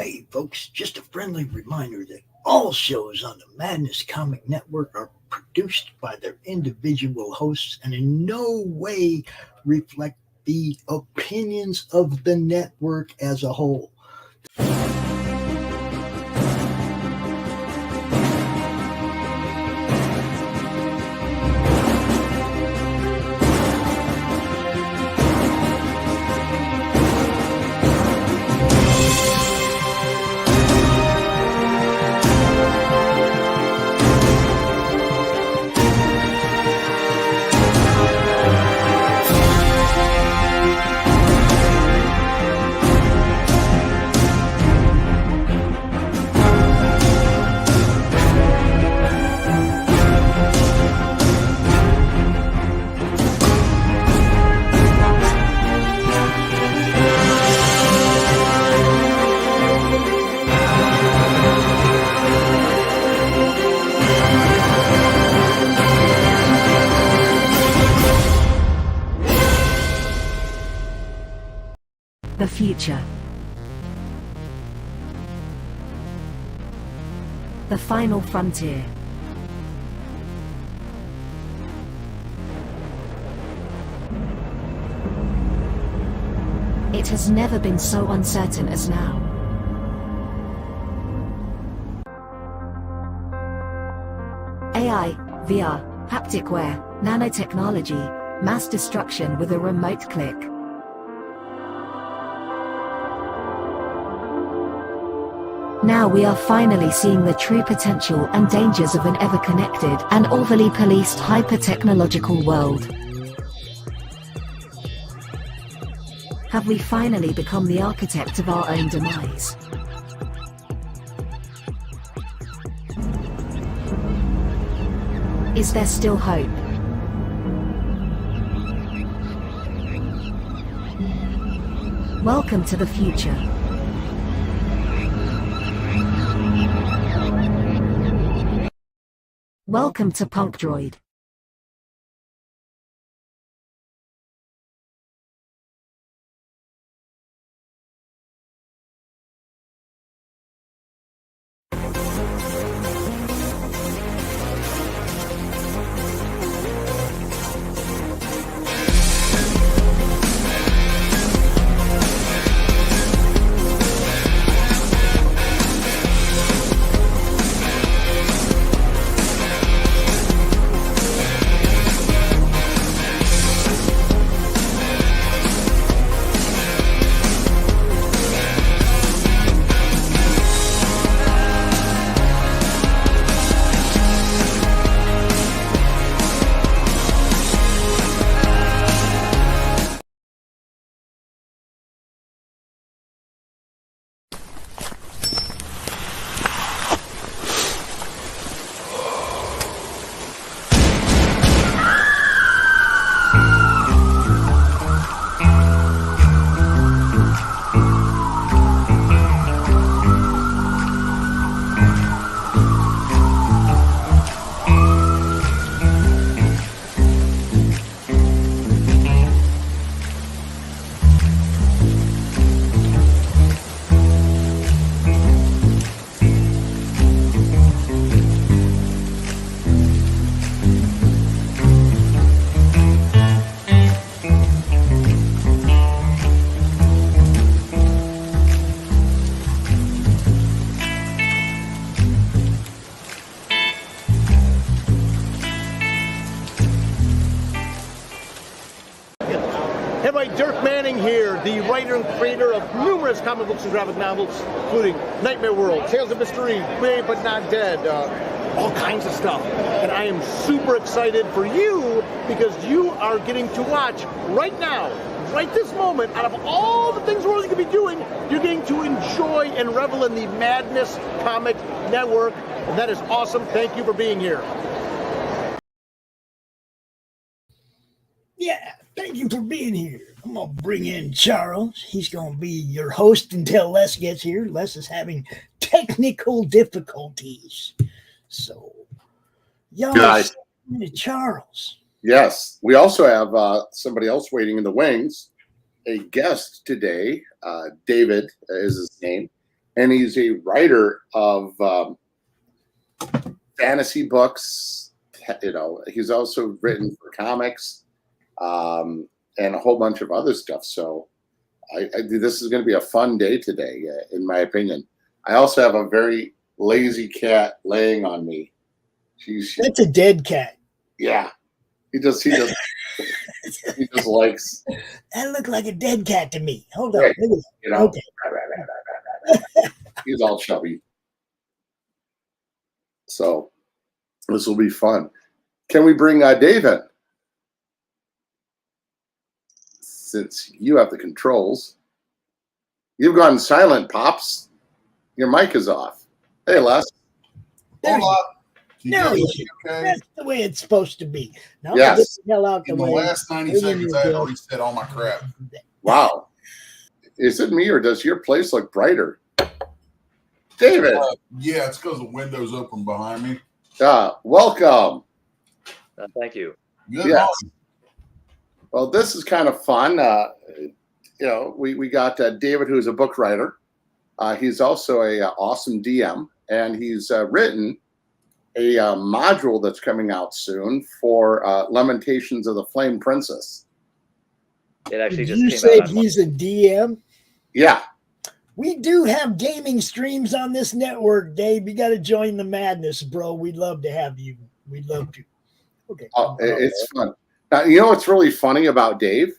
Hey folks, just a friendly reminder that all shows on the Madness Comic Network are produced by their individual hosts and in no way reflect the opinions of the network as a whole. The future. The final frontier. It has never been so uncertain as now. AI, VR, haptic wear, nanotechnology, mass destruction with a remote click. Now we are finally seeing the true potential and dangers of an ever-connected and overly policed hyper-technological world. Have we finally become the architect of our own demise? Is there still hope? Welcome to the future. Welcome to Punk Droid. The writer and creator of numerous comic books and graphic novels, including Nightmare World, Tales of Mystery, Brave but Not Dead, all kinds of stuff. And I am super excited for you because you are getting to watch right now, right this moment, out of all the things we're really going to be doing, you're getting to enjoy and revel in the Madness Comic Network. And that is awesome. Thank you for being here. Yeah, thank you for being here. I'm going to bring in Charles. He's going to be your host until Les gets here. Les is having technical difficulties. So, y'all guys, Charles. Yes, we also have somebody else waiting in the wings, a guest today. David is his name. and he's a writer of fantasy books. You know, he's also written for comics and a whole bunch of other stuff. So this is going to be a fun day today, in my opinion. I also have a very lazy cat laying on me. That's a dead cat. Yeah, he just he just likes. That looked like a dead cat to me. Hold on, Right. look at that. You know, Okay. he's all chubby. So this will be fun. Can we bring Dave in? Since you have the controls. You've gone silent, Pops. Your mic is off. Hey, Les. Hold up. No, okay? that's the way it's supposed to be. Now Yes. get the hell out the In the way. last 90 seconds, I had to reset all my crap. Wow. Is it me or does your place look brighter? David. Yeah, it's because the window's open behind me. Welcome. Thank you. Good Yes. morning. Well, this is kind of fun. You know, we got David, who's a book writer. He's also a awesome DM, and he's written a module that's coming out soon for Lamentations of the Flame Princess. It actually Did just you came say out on he's a DM? Yeah. We do have gaming streams on this network, Dave. You got to join the madness, bro. We'd love to have you. We'd love to. Okay. It's fun. Now, you know what's really funny about Dave?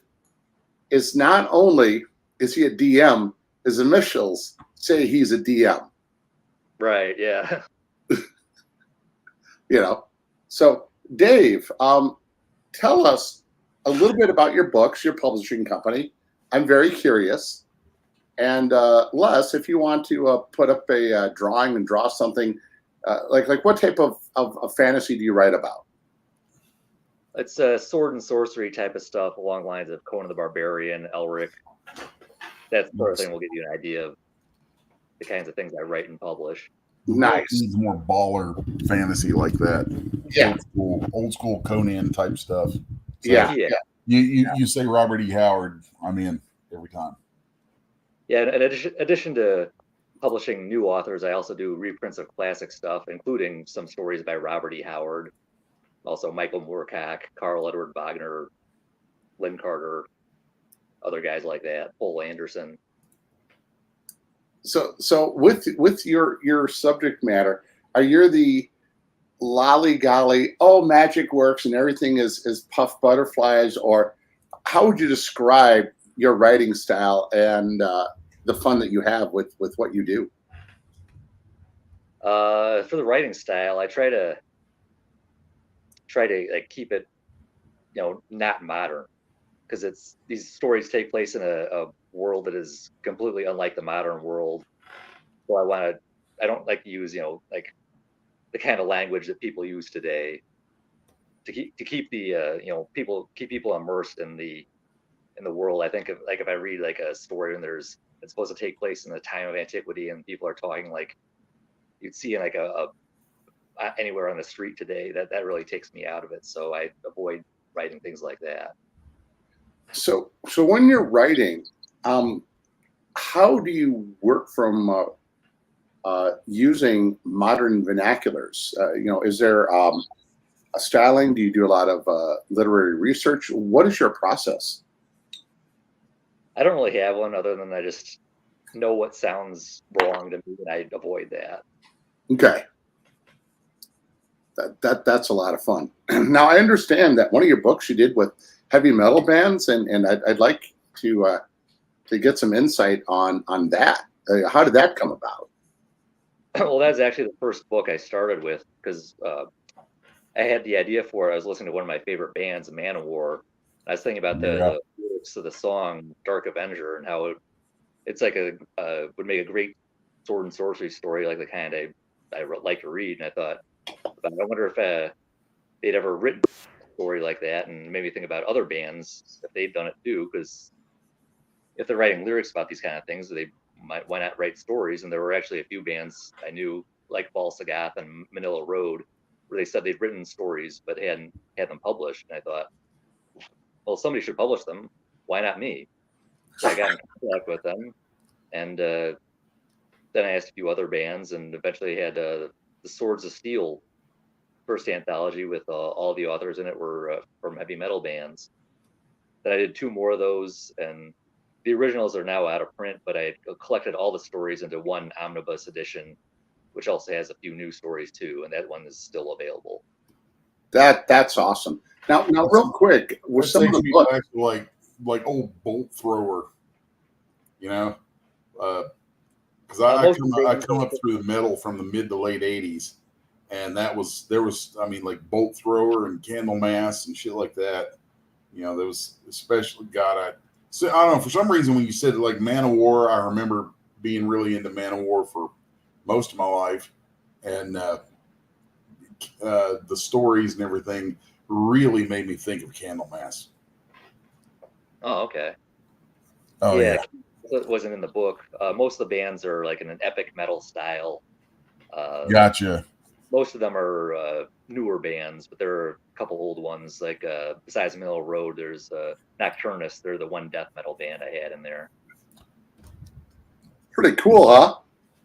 Is not only is he a DM, his initials say he's a DM. Right, yeah. You know. So, Dave, tell us a little bit about your books, your publishing company. I'm very curious. And Les, if you want to put up a drawing and draw something, like what type of fantasy do you write about? It's sword and sorcery type of stuff along the lines of Conan the Barbarian, Elric. That sort of thing will give you an idea of the kinds of things I write and publish. Nice. Needs more baller fantasy like that. Yeah. Old school Conan type stuff. So Yeah. You say Robert E. Howard, I'm in every time. Yeah, and in addition to publishing new authors, I also do reprints of classic stuff, including some stories by Robert E. Howard, also Michael Moorcock, Carl Edward Wagner, Lynn Carter, other guys like that, Paul Anderson. So with your subject matter, are you the lollygolly, oh, magic works and everything is puff butterflies, or how would you describe your writing style and the fun that you have with what you do? For the writing style, I try to like keep it, not modern, because these stories take place in a world that is completely unlike the modern world. So I don't like to use, like the kind of language that people use today to keep the people immersed in the world. I think if I read like a story and it's supposed to take place in the time of antiquity and people are talking like you'd see in like a anywhere on the street today, that really takes me out of it. So I avoid writing things like that. So when you're writing, how do you work from using modern vernaculars? Is there a styling? Do you do a lot of literary research? What is your process? I don't really have one other than I just know what sounds wrong to me and I avoid that. Okay. That's a lot of fun. Now I understand that one of your books you did with heavy metal bands, and I'd like to get some insight on that. How did that come about? Well, that's actually the first book I started with because I had the idea for it. I was listening to one of my favorite bands, Manowar. I was thinking about the lyrics of the song "Dark Avenger" and how it's like would make a great sword and sorcery story, like the kind I like to read. And I thought, I wonder if they'd ever written a story like that, and made me think about other bands if they've done it too. Because if they're writing lyrics about these kind of things, why not write stories? And there were actually a few bands I knew, like Balsagoth and Manila Road, where they said they'd written stories but hadn't had them published. And I thought, well, somebody should publish them. Why not me? So I got in contact with them, and then I asked a few other bands, and eventually had the Swords of Steel first anthology with all the authors in it were from heavy metal bands. Then I did 2 more of those, and the originals are now out of print, but I collected all the stories into one omnibus edition, which also has a few new stories too, and that one is still available. That's awesome. Now, real quick, with some of the books, like old Bolt Thrower, you know, because I come up through the metal from the mid to late '80s, and there was like Bolt Thrower and Candlemass and shit like that. You know, there was especially I don't know, for some reason when you said like Man of War, I remember being really into Man of War for most of my life, and the stories and everything really made me think of Candlemass. Oh, okay. Oh yeah. It wasn't in the book. Most of the bands are like in an epic metal style. Gotcha. Most of them are newer bands, but there are a couple old ones. Like besides Middle Road, there's Nocturnus. They're the one death metal band I had in there. Pretty cool, huh?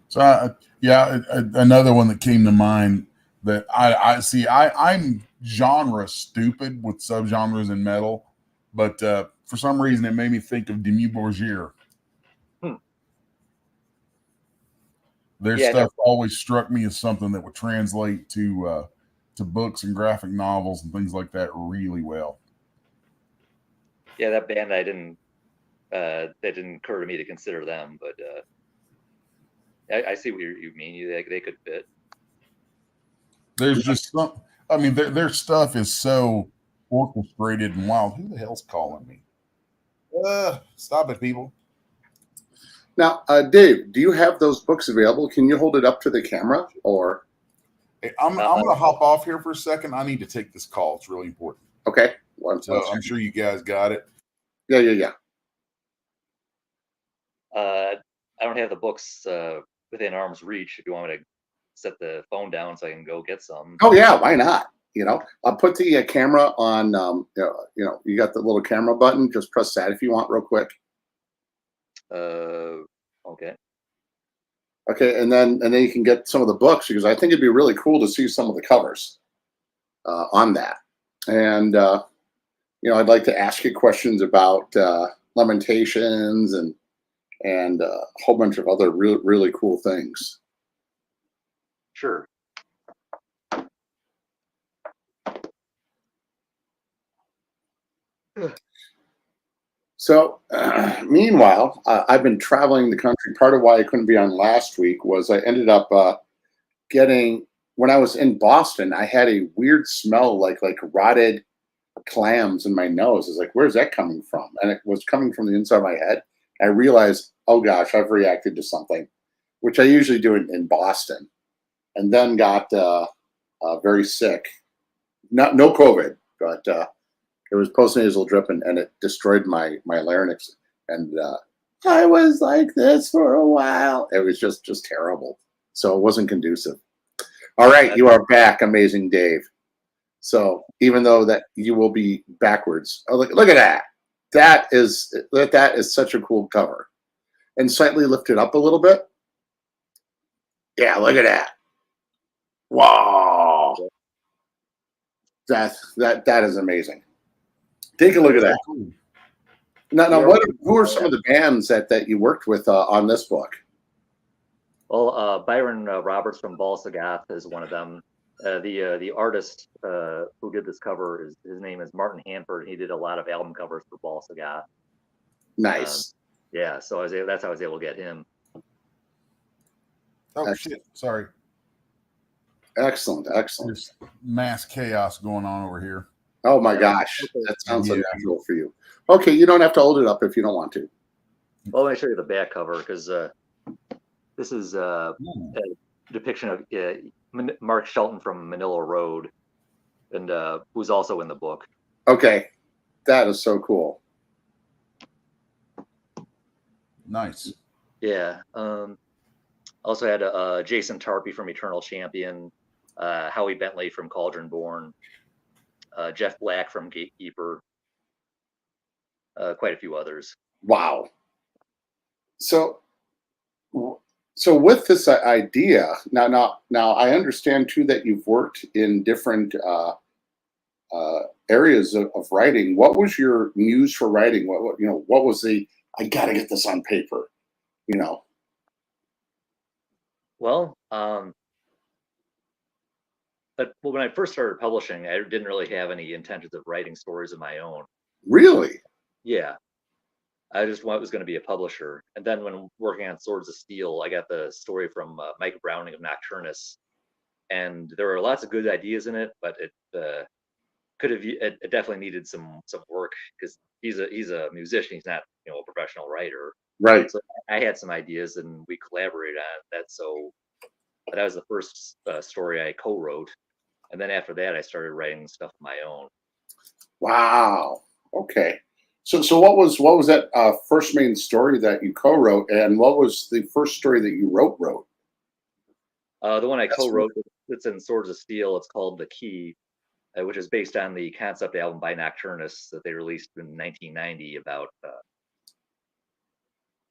So another one that came to mind that I see. I'm genre stupid with subgenres in metal, but for some reason it made me think of Dimmu Borgir. Their stuff always struck me as something that would translate to books and graphic novels and things like that really well. Yeah, that band that didn't occur to me to consider them, but I see what you mean. They could fit. There's just some. I mean, their stuff is so orchestrated and wild. Who the hell's calling me? Stop it, people. Now, Dave, do you have those books available? Can you hold it up to the camera, or? Hey, I'm going to hop off here for a second. I need to take this call. It's really important. Okay. So I'm sure you guys got it. Yeah. I don't have the books within arm's reach. If you want me to set the phone down so I can go get some. Oh yeah, why not? You know, I'll put the camera on. You got the little camera button. Just press that if you want, real quick. Okay. Okay, and then you can get some of the books, because I think it'd be really cool to see some of the covers on that. And I'd like to ask you questions about Lamentations and a whole bunch of other really cool things. Sure. So, meanwhile, I've been traveling the country. Part of why I couldn't be on last week was I ended up when I was in Boston, I had a weird smell like rotted clams in my nose. I was like, where's that coming from? And it was coming from the inside of my head. I realized, oh gosh, I've reacted to something, which I usually do in Boston, and then got very sick. No COVID, but it was postnasal drip, and it destroyed my larynx. And I was like this for a while. It was just terrible. So it wasn't conducive. All right, you are back, Amazing Dave. So even though that you will be backwards, look at that. That is such a cool cover. And slightly lift it up a little bit. Yeah, look at that. Wow. That is amazing. Take a look at that. Now, who are some of the bands that you worked with on this book? Well, Byron Roberts from Balsagoth is one of them. The artist who did this cover his name is Martin Hanford. He did a lot of album covers for Balsagoth. Nice. Yeah, so that's how I was able to get him. Oh shit! Sorry. Excellent. There's mass chaos going on over here. Oh my gosh, that sounds unusual for you. Okay, you don't have to hold it up if you don't want to. Well, let me show you the back cover, because this is a depiction of Mark Shelton from Manila Road, and who's also in the book. Okay, that is so cool. Nice. Yeah. Also had Jason Tarpey from Eternal Champion, Howie Bentley from Cauldron Born, Jeff Black from Gatekeeper, quite a few others. Wow. So So with this idea, now I understand too that you've worked in different areas of writing. What was your muse for writing? What was the I got to get this on paper? Well, but when I first started publishing, I didn't really have any intentions of writing stories of my own. Really? Yeah. I just was going to be a publisher. And then when working on Swords of Steel, I got the story from Mike Browning of Nocturnus. And there were lots of good ideas in it, but it definitely needed some work because he's a musician. He's not, a professional writer. Right. So I had some ideas and we collaborated on that. So that was the first story I co-wrote. And then after that, I started writing stuff of my own. Wow. Okay. So what was that first main story that you co-wrote, and what was the first story that you wrote? The one I co-wrote, it's in Swords of Steel. It's called The Key, which is based on the concept album by Nocturnus that they released in 1990 about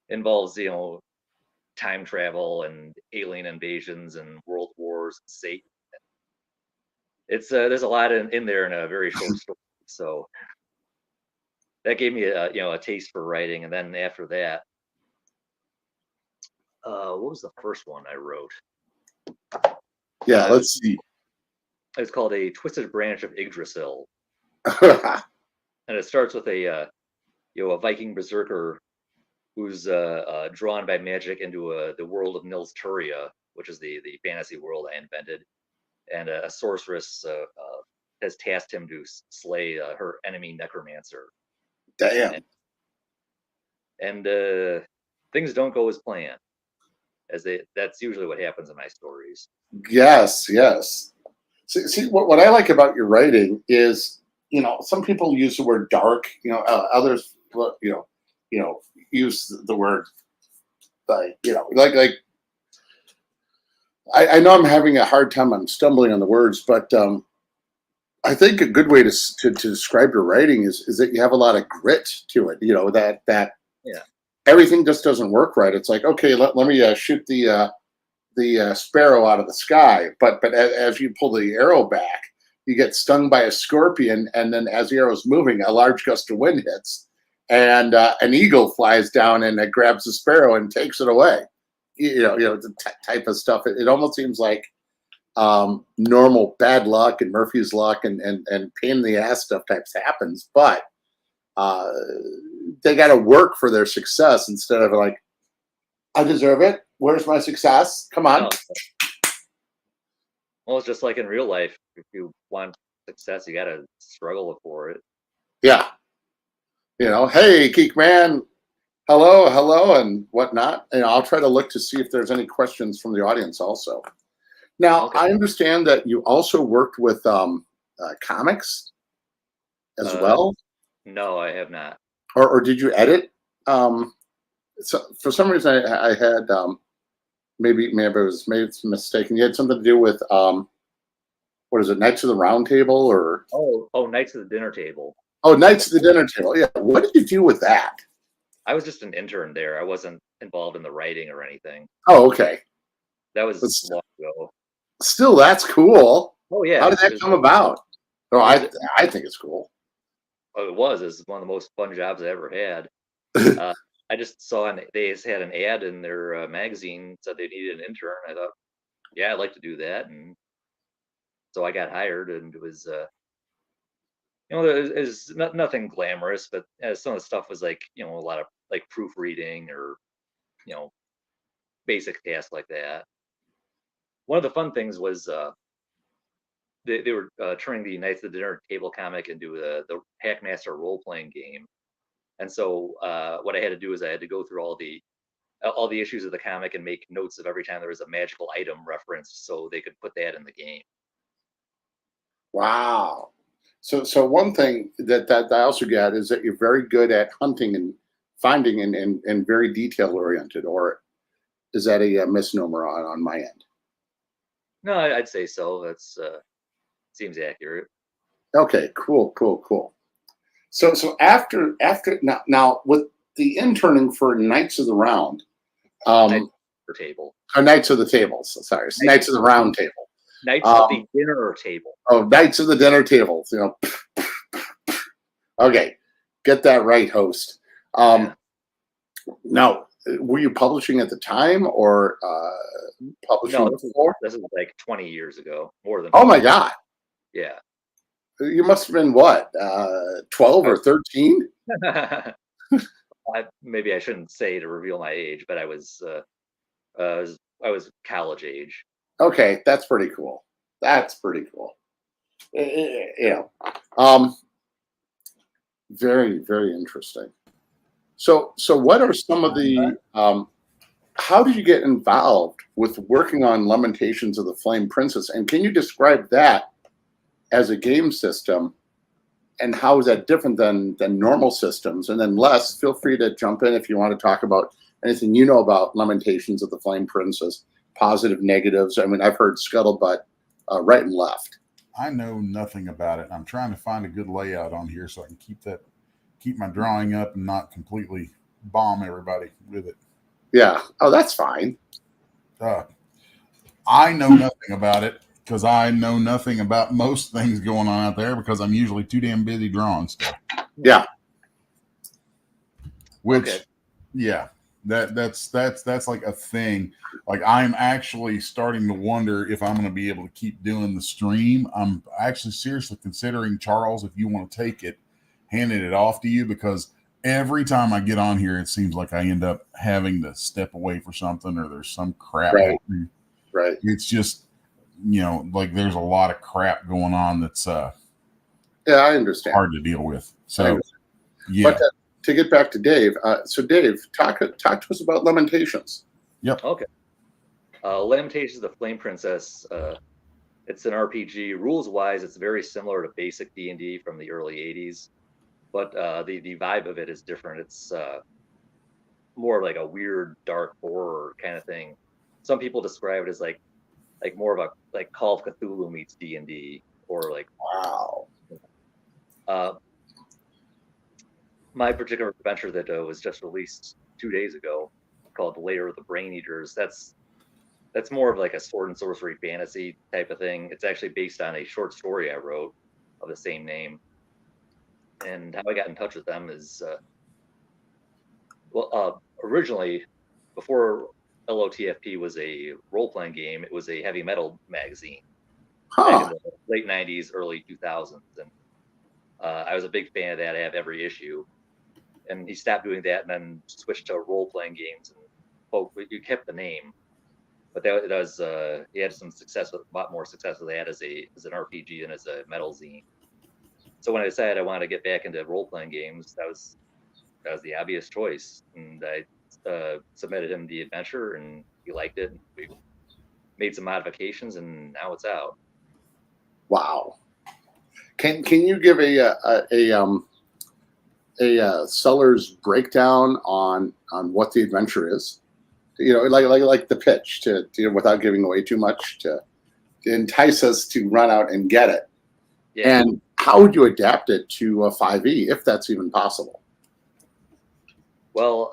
involves time travel and alien invasions and world wars and Satan. It's there's a lot in there in a very short story. So that gave me a taste for writing. And then after that, what was the first one I wrote? Yeah, let's see. It's called A Twisted Branch of Yggdrasil. And it starts with a Viking berserker who's drawn by magic into the world of Nils Turia, which is the fantasy world I invented. And a sorceress has tasked him to slay her enemy necromancer. Damn. And things don't go as planned. That's usually what happens in my stories. Yes. See what I like about your writing is, some people use the word dark, others, use the word, like I know I'm having a hard time. I'm stumbling on the words, but I think a good way to describe your writing is that you have a lot of grit to it. That everything just doesn't work right. It's like, okay, let me shoot the sparrow out of the sky, but as you pull the arrow back, you get stung by a scorpion, and then as the arrow's moving, a large gust of wind hits, and an eagle flies down and it grabs the sparrow and takes it away. The type of stuff. It almost seems like normal bad luck and Murphy's luck and pain in the ass stuff types happens, but they got to work for their success instead of like, I deserve it. Where's my success? Come on. Well, it's just like in real life. If you want success, you got to struggle for it. Yeah. Hey, Geekman, hello, and whatnot. I'll try to look to see if there's any questions from the audience also. Now, okay. I understand that you also worked with comics as well. No, I have not. Or did you edit? So for some reason, I had maybe I was mistaken. You had something to do with what is it, Knights of the Round Table or? Oh, Knights of the Dinner Table. Oh, Knights of the Dinner Table. Yeah. What did you do with that? I was just an intern there. I wasn't involved in the writing or anything. Oh, okay. That was long ago. Still, that's cool. Oh yeah. How did that come about? Oh, I think it's cool. Oh, it was. It's one of the most fun jobs I ever had. I just saw they just had an ad in their magazine, said they needed an intern. I thought, yeah, I'd like to do that, and so I got hired. And it was, there's nothing glamorous, but some of the stuff was like, a lot of like proofreading or, basic tasks like that. One of the fun things was they were turning the Knights of the Dinner Table comic into the Hackmaster role-playing game. And so what I had to do is I had to go through all the issues of the comic and make notes of every time there was a magical item referenced, so they could put that in the game. Wow! So one thing that I also got is that you're very good at hunting and finding and very detail oriented. Or is that a misnomer on my end? No, I'd say so. That's seems accurate. Okay, cool. So after now with the interning for Knights of the Round, Table. Oh, Knights of the Tables. Sorry, Knights of the Round Table. Knights of the Dinner Table. Oh, Knights of the Dinner Tables. You know. Okay, get that right, host. Now, were you publishing at the time, or publishing before? This is like 20 years ago, more than. Oh my God! Yeah. You must have been what, 12 or 13? Maybe I shouldn't say to reveal my age, but I was college age. Okay, that's pretty cool. That's pretty cool. Yeah. Very, very interesting. So what are some of the? How did you get involved with working on Lamentations of the Flame Princess? And can you describe that as a game system, and how is that different than normal systems? And then Les, feel free to jump in if you want to talk about anything you know about Lamentations of the Flame Princess, positive, negatives. I mean, I've heard scuttlebutt right and left. I know nothing about it. I'm trying to find a good layout on here so I can keep my drawing up and not completely bomb everybody with it. Yeah. Oh, that's fine. I know nothing about it because I know nothing about most things going on out there because I'm usually too damn busy drawing stuff. Yeah. Which, yeah, that's like a thing. Like, I'm actually starting to wonder if I'm going to be able to keep doing the stream. I'm actually seriously considering, Charles, if you want to take it, handing it off to you, because every time I get on here, it seems like I end up having to step away for something, or there's some crap happening. Right. It's just, you know, like there's a lot of crap going on that's yeah, I understand, hard to deal with. So yeah. But to get back to Dave, so Dave, talk to us about Lamentations. Yep. Okay. Lamentations of the Flame Princess. It's an RPG. Rules wise, it's very similar to basic D&D from the early 80s, but the vibe of it is different. It's more like a weird, dark horror kind of thing. Some people describe it as like more of a Call of Cthulhu meets D&D, or like, wow. My particular adventure that was just released 2 days ago, called Lair of the Brain Eaters. That's more of like a sword and sorcery fantasy type of thing. It's actually based on a short story I wrote of the same name. And how I got in touch with them is, originally, before LOTFP was a role-playing game, it was a heavy metal magazine back in the late 90s, early 2000s. And I was a big fan of that. I have every issue. And he stopped doing that and then switched to role-playing games. And you kept the name, but that was he had some success with a lot more success with that as an RPG and as a metal zine. So when I decided I wanted to get back into role-playing games, that was the obvious choice. And I submitted him the adventure, and he liked it. And we made some modifications, and now it's out. Wow. Can you give a seller's breakdown on what the adventure is? You know, like the pitch to without giving away too much, to entice us to run out and get it. Yeah. And how would you adapt it to a 5e, if that's even possible? Well,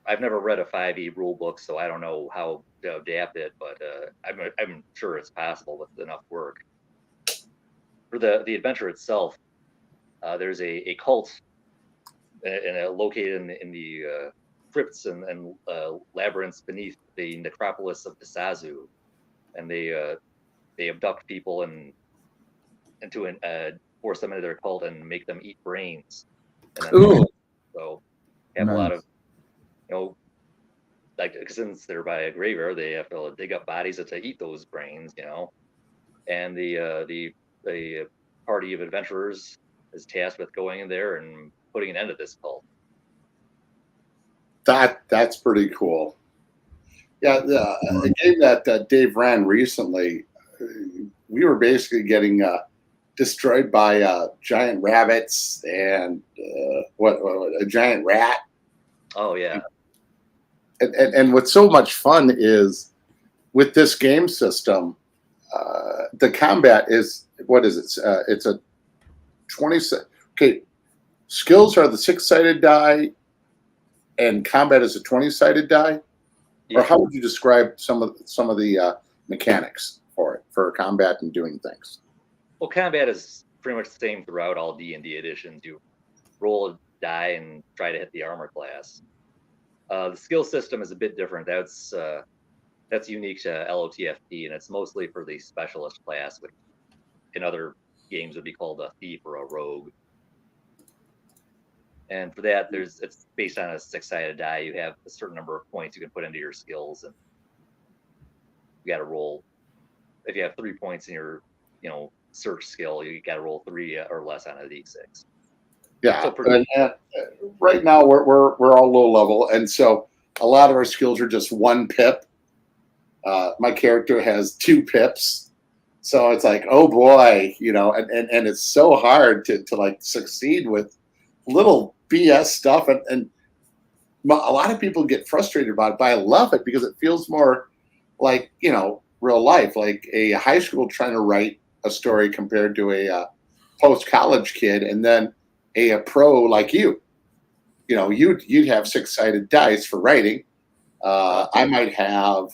I've never read a 5e rule book, so I don't know how to adapt it, but I'm sure it's possible with enough work. For the adventure itself, there's a cult located in the crypts and labyrinths beneath the necropolis of Desazu, and they abduct people and force them into their cult and make them eat brains. And so have a lot of, like, since they're by a graveyard, they have to dig up bodies to eat those brains, and the party of adventurers is tasked with going in there and putting an end to this cult. That's pretty cool. Yeah, the game that Dave ran recently, we were basically getting destroyed by giant rabbits and a giant rat. Oh yeah. And what's so much fun is with this game system, the combat is, what is it? It's a 20. Okay, skills are the 6-sided die, and combat is a 20-sided die. Or how would you describe some of the mechanics for combat and doing things? Well, combat is pretty much the same throughout all D&D editions. You roll a die and try to hit the armor class. The skill system is a bit different. That's unique to LOTFP, and it's mostly for the specialist class, which in other games would be called a thief or a rogue. And for that, it's based on a 6-sided die. You have a certain number of points you can put into your skills, and you got to roll. If you have 3 points in your, search skill, you got to roll 3 or less on a d6. Yeah. So right now we're all low level, and so a lot of our skills are just 1 pip. My character has 2 pips, so it's like, oh boy, and it's so hard to like succeed with little BS stuff, and a lot of people get frustrated about it, but I love it because it feels more like real life, like a high school trying to write a story compared to a post-college kid, and then a pro like you'd have 6-sided dice for writing. I might have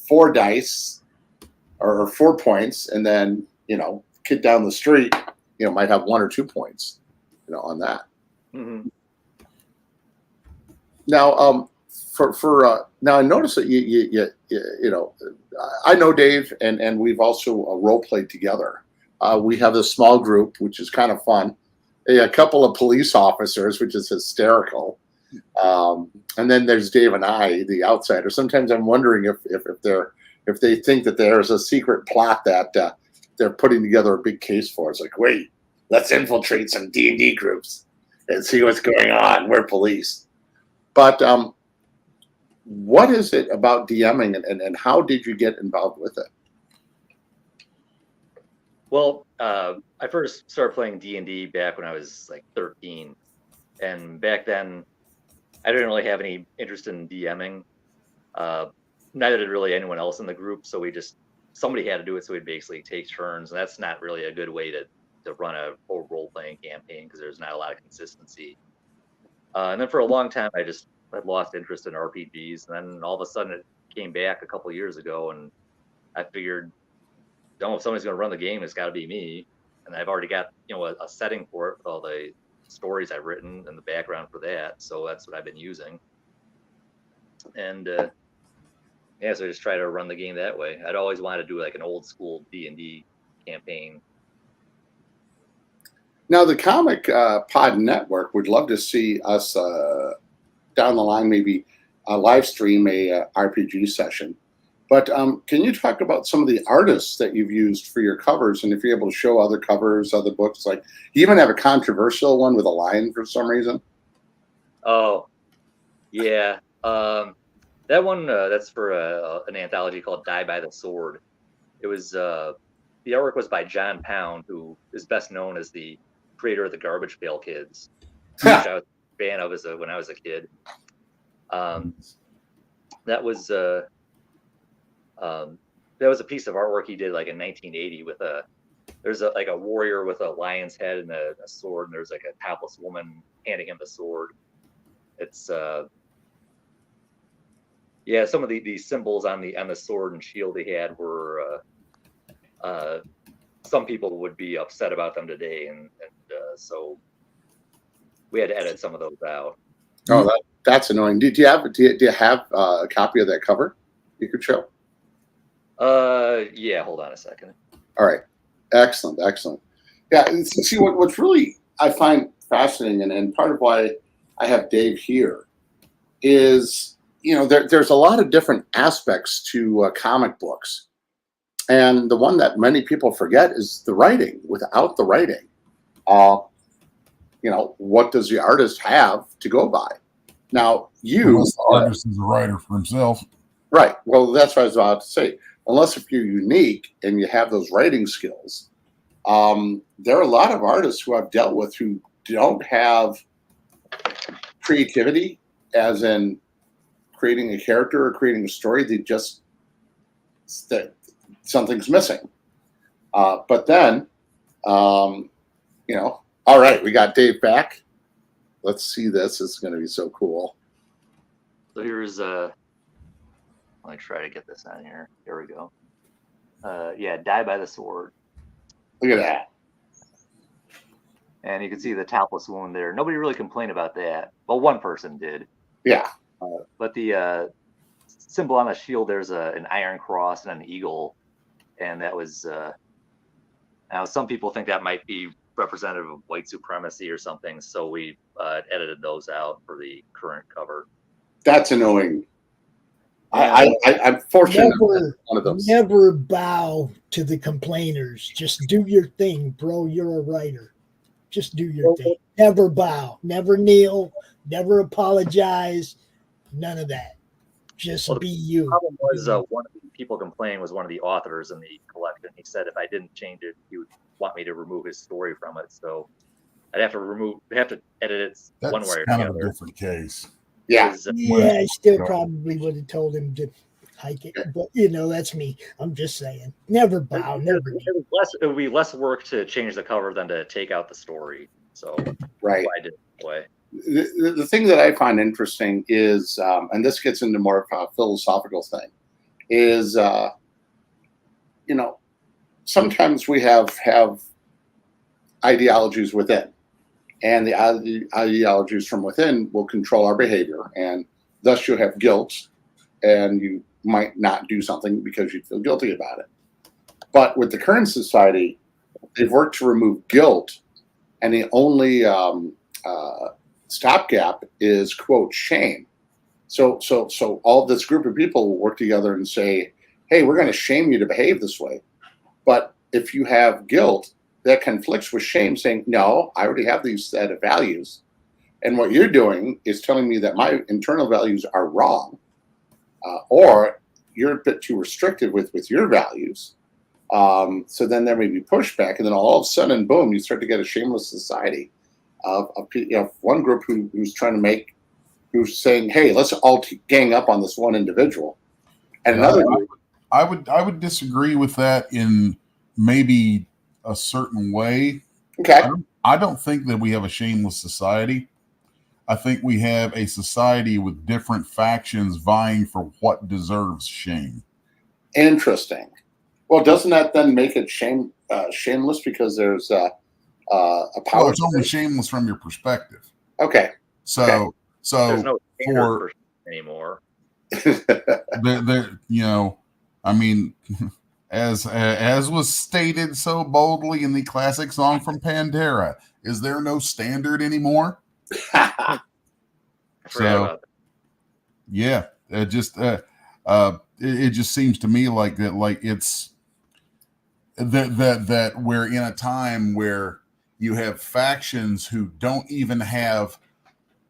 4 dice or 4 points, and then kid down the street might have 1 or 2 points on that. Mm-hmm. Now now I noticed that you I know Dave, and we've also role played together. We have this small group, which is kind of fun. A couple of police officers, which is hysterical. And then there's Dave and I, the outsider. Sometimes I'm wondering if they think that there's a secret plot that they're putting together a big case for. It's like, wait, let's infiltrate some D&D groups and see what's going on. We're police. But what is it about DMing, and how did you get involved with it? Well, I first started playing D&D back when I was like 13, and back then I didn't really have any interest in DMing. Neither did really anyone else in the group, so somebody had to do it, so we'd basically take turns, and that's not really a good way to run a whole role-playing campaign because there's not a lot of consistency. And then for a long time, I lost interest in RPGs, and then all of a sudden it came back a couple of years ago, and I figured, if somebody's going to run the game, it's got to be me. And I've already got a setting for it with all the stories I've written and the background for that, so that's what I've been using. And so I just try to run the game that way. I'd always wanted to do like an old school D&D campaign. Now the Comic Pod Network would love to see us down the line, maybe live stream a RPG session. But can you talk about some of the artists that you've used for your covers, and if you're able to show other covers, other books? Like, you even have a controversial one with a lion for some reason. Oh, yeah. That one, that's for an anthology called Die by the Sword. It was the artwork was by John Pound, who is best known as the creator of the Garbage Pail Kids, which I was a fan of when I was a kid. That was a piece of artwork he did like in 1980 with there's a warrior with a lion's head and a sword, and there's like a topless woman handing him the sword. It's some of the symbols on the sword and shield he had were some people would be upset about them today, and so we had to edit some of those out. Oh, that's annoying. Do you have a copy of that cover you could show? Yeah, hold on a second. All right. Excellent. Yeah, see, what's really I find fascinating, and part of why I have Dave here is, there's a lot of different aspects to comic books. And the one that many people forget is the writing. Without the writing, what does the artist have to go by? Now, the artist is a writer for himself. Right. Well, that's what I was about to say. Unless if you're unique and you have those writing skills, there are a lot of artists who I've dealt with who don't have creativity, as in creating a character or creating a story. They just something's missing. But then, all right, we got Dave back. Let's see this. This is going to be so cool. So here's let me try to get this on here. Here we go. Yeah, Die by the Sword. Look at that. And you can see the topless wound there. Nobody really complained about that. Well, one person did. Yeah. But the symbol on the shield, there's an iron cross and an eagle. And that was, now some people think that might be representative of white supremacy or something. So we edited those out for the current cover. That's annoying. I'm fortunate one of those. Never bow to the complainers. Just do your thing, bro. You're a writer. Just do your thing. Never bow. Never kneel. Never apologize. None of that. Just be you. The problem was one of the people complaining was one of the authors in the collection. He said if I didn't change it, he would want me to remove his story from it. So I'd have to edit it one way or the other. That's kind of a different case. Yeah. Yeah, I still probably would have told him to hike it. But, that's me. I'm just saying. Never bow. Never kneel. It would be less work to change the cover than to take out the story. So right. I did it that way. The thing that I find interesting is, and this gets into more of a philosophical thing, is, sometimes we have ideologies within, and the ideologies from within will control our behavior, and thus you have guilt, and you might not do something because you feel guilty about it. But with the current society, they've worked to remove guilt, and the only stopgap is, quote, shame. So all this group of people will work together and say, hey, we're going to shame you to behave this way. But if you have guilt, that conflicts with shame, saying, no, I already have these set of values. And what you're doing is telling me that my internal values are wrong, or you're a bit too restrictive with your values. So then there may be pushback, and then all of a sudden, boom, you start to get a shameless society of one group who's saying, hey, let's all gang up on this one individual. And another group, I would disagree with that in maybe a certain way. Okay. I don't think that we have a shameless society. I think we have a society with different factions vying for what deserves shame. Interesting. Well, doesn't that then make it shameless because there's a power? Well, it's only shameless from your perspective. Okay. So there's no for anymore. I mean, as was stated so boldly in the classic song from Pandera, is there no standard anymore? So, yeah, it just seems to me like that. Like it's that we're in a time where you have factions who don't even have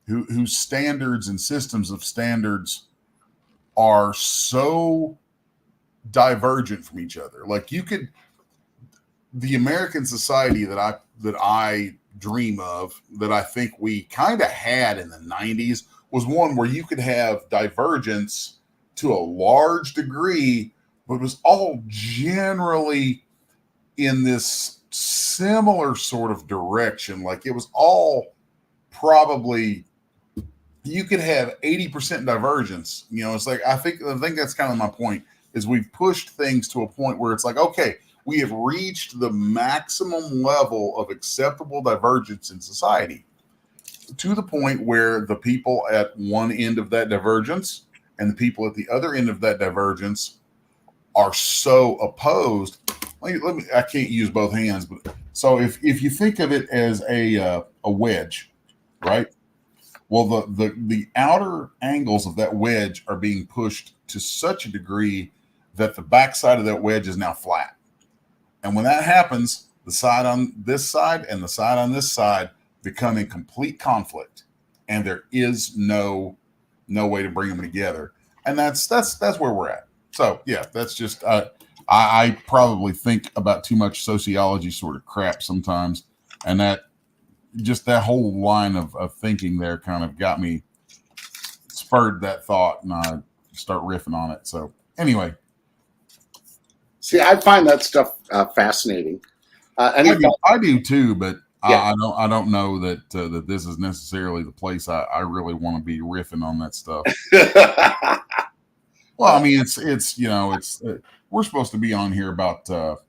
whose standards and systems of standards are so divergent from each other. Like the American society that I dream of, that I think we kind of had in the 90s, was one where you could have divergence to a large degree, but it was all generally in this similar sort of direction. Like it was all probably, you could have 80% divergence. It's like, I think that's kind of my point, is we've pushed things to a point where it's like, okay, we have reached the maximum level of acceptable divergence in society, to the point where the people at one end of that divergence and the people at the other end of that divergence are so opposed. I can't use both hands, but so if you think of it as a wedge, right? Well, the outer angles of that wedge are being pushed to such a degree that the backside of that wedge is now flat. And when that happens, the side on this side and the side on this side become in complete conflict, and there is no way to bring them together. And that's where we're at. So yeah, that's just I probably think about too much sociology sort of crap sometimes, and that whole line of thinking there kind of got me, spurred that thought, and I start riffing on it. So anyway. See, I find that stuff fascinating. I do too, but Yeah. I don't know that that this is necessarily the place I really want to be riffing on that stuff. Well, I mean, it's you know, it's we're supposed to be on here about art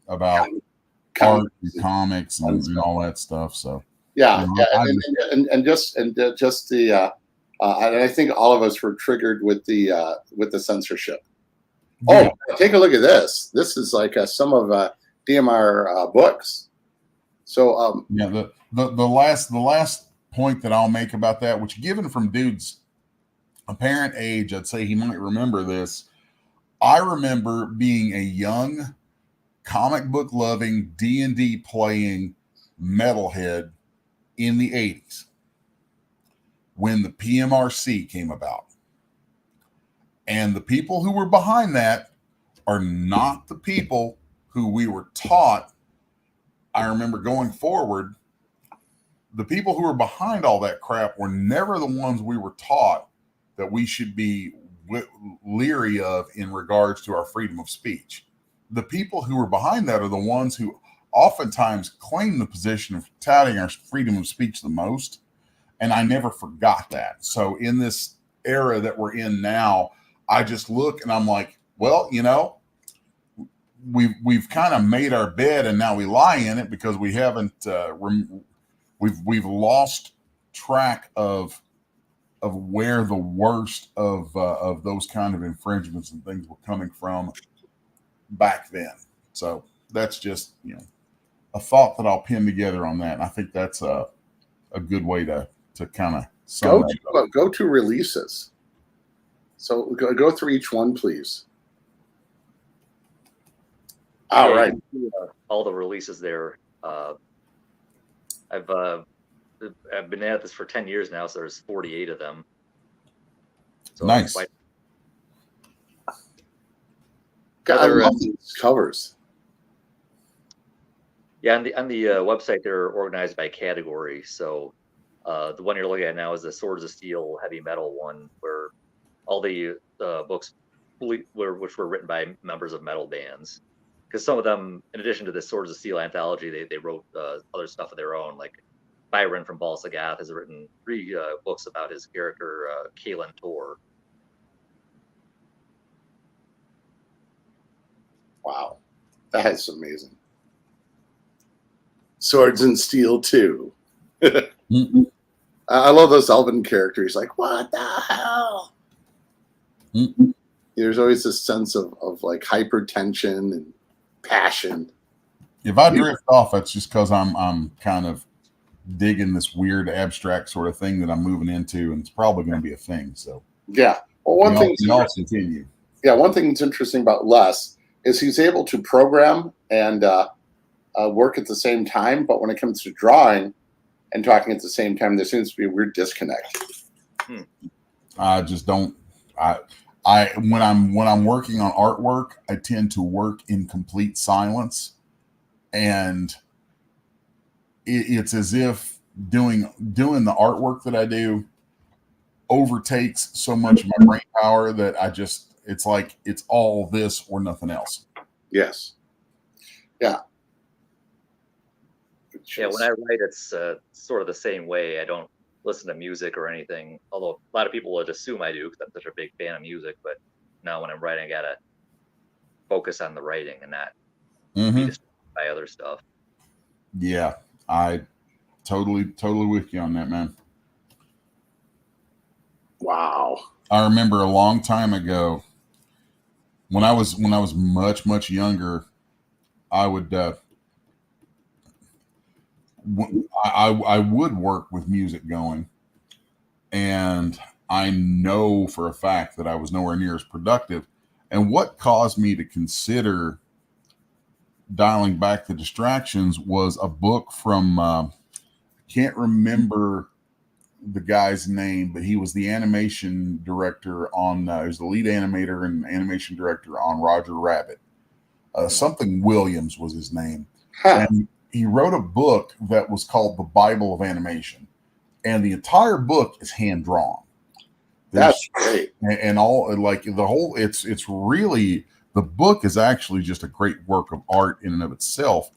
and comics and all that stuff. So yeah, you know, yeah, and just the and I think all of us were triggered with the censorship. yeah. Oh, take a look at this. This is like some of DMR books. So yeah, the last point that I'll make about that, which given from dude's apparent age, I'd say he might remember this. I remember being a young comic book loving D&D playing metalhead in the 80s when the PMRC came about. And the people who were behind that are not the people who we were taught. I remember going forward, the people who were behind all that crap were never the ones we were taught that we should be leery of in regards to our freedom of speech. The people who were behind that are the ones who oftentimes claim the position of touting our freedom of speech the most. And I never forgot that. So in this era that we're in now, I just look and I'm like, well, you know, we've kind of made our bed and now we lie in it because we haven't we've lost track of where the worst of those kind of infringements and things were coming from back then. So that's just, you know, a thought that I'll pin together on that. And I think that's a good way to kind of go to releases. So go through each one, please. All right. All the releases there. I've been at this for 10 years now, so there's 48 of them. So nice. God, I love these covers. Yeah, on the website, they're organized by category. So the one you're looking at now is the Swords of Steel heavy metal one, where all the books which were written by members of metal bands. Because some of them, in addition to the Swords of Steel anthology, they wrote other stuff of their own. Like Byron from Ball Sagoth has written 3 books about his character, Kalen Tor. Wow, that's amazing. Swords and Steel 2. Mm-hmm. I love those Elven characters. Like, what the hell? Mm-hmm. There's always this sense of like hypertension and passion. If I drift off, that's just because I'm kind of digging this weird abstract sort of thing that I'm moving into, and it's probably going to be a thing. So yeah. Well, one thing continue. Yeah, one thing that's interesting about Les is he's able to program and work at the same time, but when it comes to drawing and talking at the same time, there seems to be a weird disconnect. I just don't. When I'm working on artwork, I tend to work in complete silence, and it's as if doing the artwork that I do overtakes so much of my brain power that it's like it's all this or nothing else. Yes. Yeah. Yeah, when I write, it's sort of the same way. I don't listen to music or anything, although a lot of people would assume I do because I'm such a big fan of music. But now when I'm writing, I gotta focus on the writing and not be distracted by other stuff. Yeah, I totally with you on that, man. Wow. I remember a long time ago when I was much younger, I would I would work with music going, and I know for a fact that I was nowhere near as productive. And what caused me to consider dialing back the distractions was a book from can't remember the guy's name, but he was the animation director on he was the lead animator and animation director on Roger Rabbit. Something Williams was his name. And he wrote a book that was called The Bible of Animation, and the entire book is hand drawn. That's great. And all like the whole it's really, the book is actually just a great work of art in and of itself.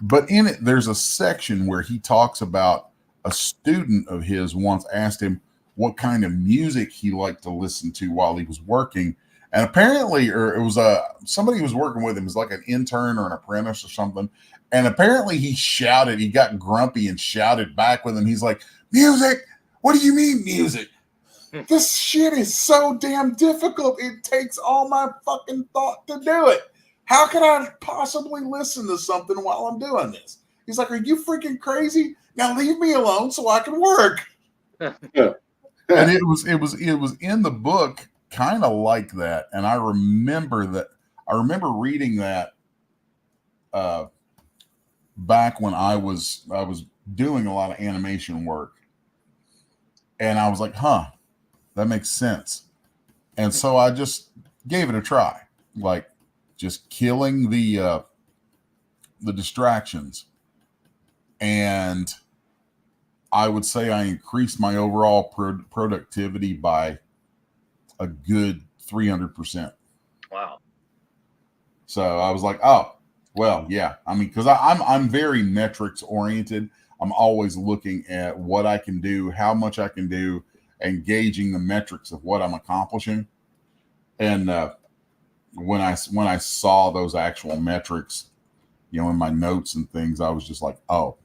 But in it, there's a section where he talks about a student of his once asked him what kind of music he liked to listen to while he was working. And apparently, or it was somebody who was working with him, was like an intern or an apprentice or something. And apparently he shouted, he got grumpy and shouted back with him. He's like, music? What do you mean music? This shit is so damn difficult. It takes all my fucking thought to do it. How can I possibly listen to something while I'm doing this? He's like, are you freaking crazy? Now leave me alone so I can work. And it was in the book kind of like that. And I remember reading that back when I was doing a lot of animation work. And I was like, huh, that makes sense. And so I just gave it a try, like just killing the distractions. And I would say I increased my overall productivity by a good 300%. Wow. So I was like, oh, well, yeah. I mean, because I'm very metrics oriented. I'm always looking at what I can do, how much I can do, and gauging the metrics of what I'm accomplishing. And when I saw those actual metrics, you know, in my notes and things, I was just like, oh,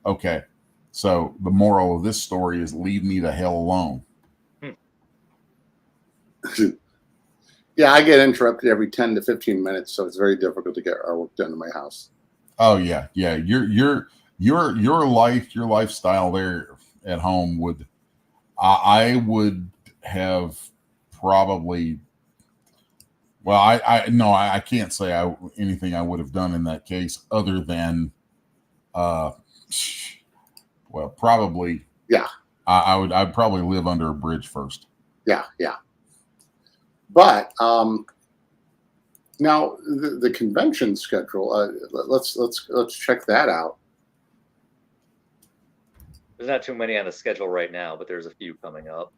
okay. So the moral of this story is leave me the hell alone. Yeah, I get interrupted every 10 to 15 minutes, so it's very difficult to get our work done in my house. Oh yeah, yeah. Your lifestyle there at home would, I would have probably. Well, I can't say anything I would have done in that case other than, well, probably. Yeah. I'd probably live under a bridge first. Yeah. But now the convention schedule. Let's check that out. There's not too many on the schedule right now, but there's a few coming up.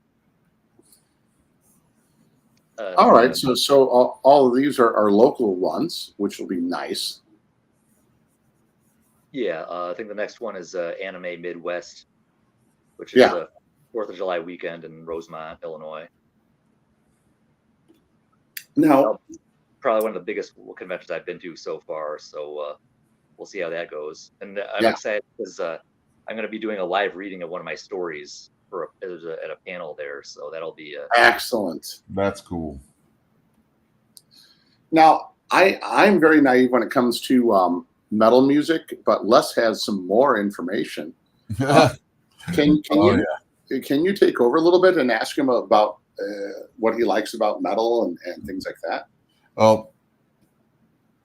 All right, so all of these are local ones, which will be nice. Yeah, I think the next one is Anime Midwest, which is the 4th of July weekend in Rosemont, Illinois. Now, probably one of the biggest conventions I've been to so far, so we'll see how that goes. And I'm excited because I'm going to be doing a live reading of one of my stories at a panel there, so that'll be excellent. That's cool. Now, I'm very naive when it comes to metal music, but Les has some more information. Can you take over a little bit and ask him about what he likes about metal and things like that? Well,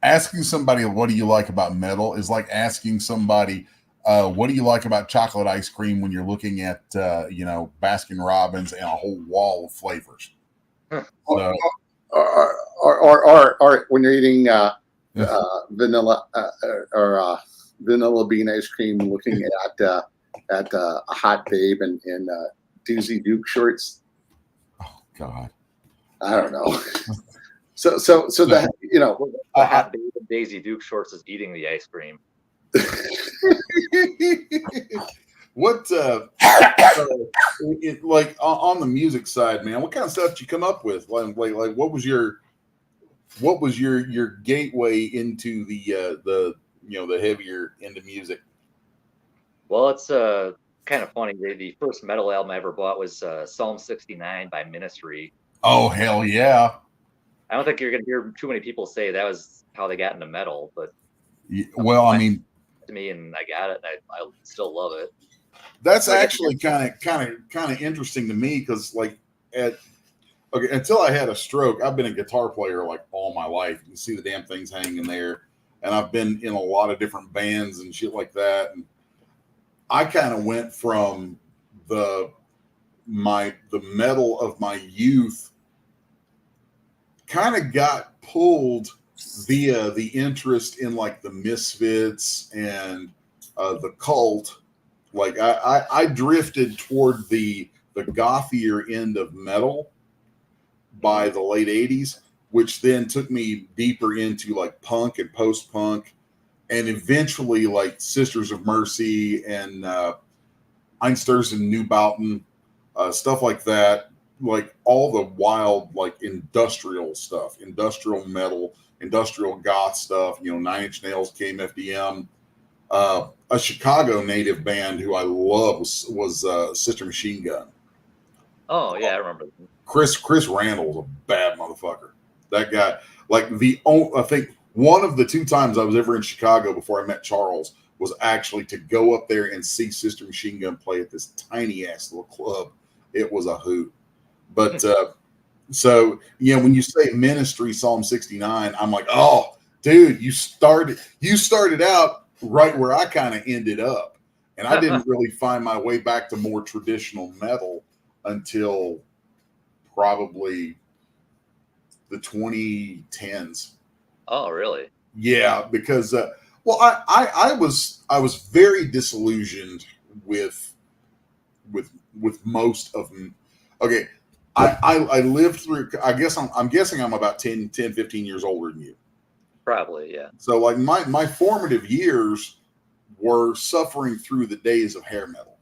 asking somebody what do you like about metal is like asking somebody what do you like about chocolate ice cream when you're looking at Baskin Robbins and a whole wall of flavors. So, or when you're eating vanilla vanilla bean ice cream, looking at a hot babe in Doozy Duke shorts. Oh God, I don't know. so that a hot babe in Daisy Duke shorts is eating the ice cream. What like on the music side, man, what kind of stuff did you come up with? Like what was your gateway into the heavier into music? Well, it's kind of funny. The first metal album I ever bought was Psalm 69 by Ministry. Oh hell yeah. I don't think you're going to hear too many people say that was how they got into metal, but well, I mean, to me, and I got it, and I still love it. That's actually kind of interesting to me because until I had a stroke, I've been a guitar player like all my life. You can see the damn things hanging there, and I've been in a lot of different bands and shit like that. And I kind of went from the metal of my youth, kind of got pulled via the interest in like the Misfits and the Cult. Like I drifted toward the gothier end of metal by the late 80s, which then took me deeper into like punk and post-punk and eventually like Sisters of Mercy and Einsters and Neubauten, stuff like that, like all the wild like industrial stuff, industrial metal, industrial goth stuff. You know, Nine Inch Nails, KMFDM. A Chicago native band who I love was Sister Machine Gun. Oh yeah, I remember. Chris Randall's a bad motherfucker. That guy, like I think one of the 2 times I was ever in Chicago before I met Charles was actually to go up there and see Sister Machine Gun play at this tiny ass little club. It was a hoot. But so you know, when you say Ministry Psalm 69, I'm like, oh, dude, you started out right where I kind of ended up, and I didn't really find my way back to more traditional metal until probably the 2010s. Oh, really? Yeah, because well, I was very disillusioned with most of them. Okay, I lived through. I'm guessing I'm about 10, 15 years older than you. Probably, yeah. So like my formative years were suffering through the days of hair metal.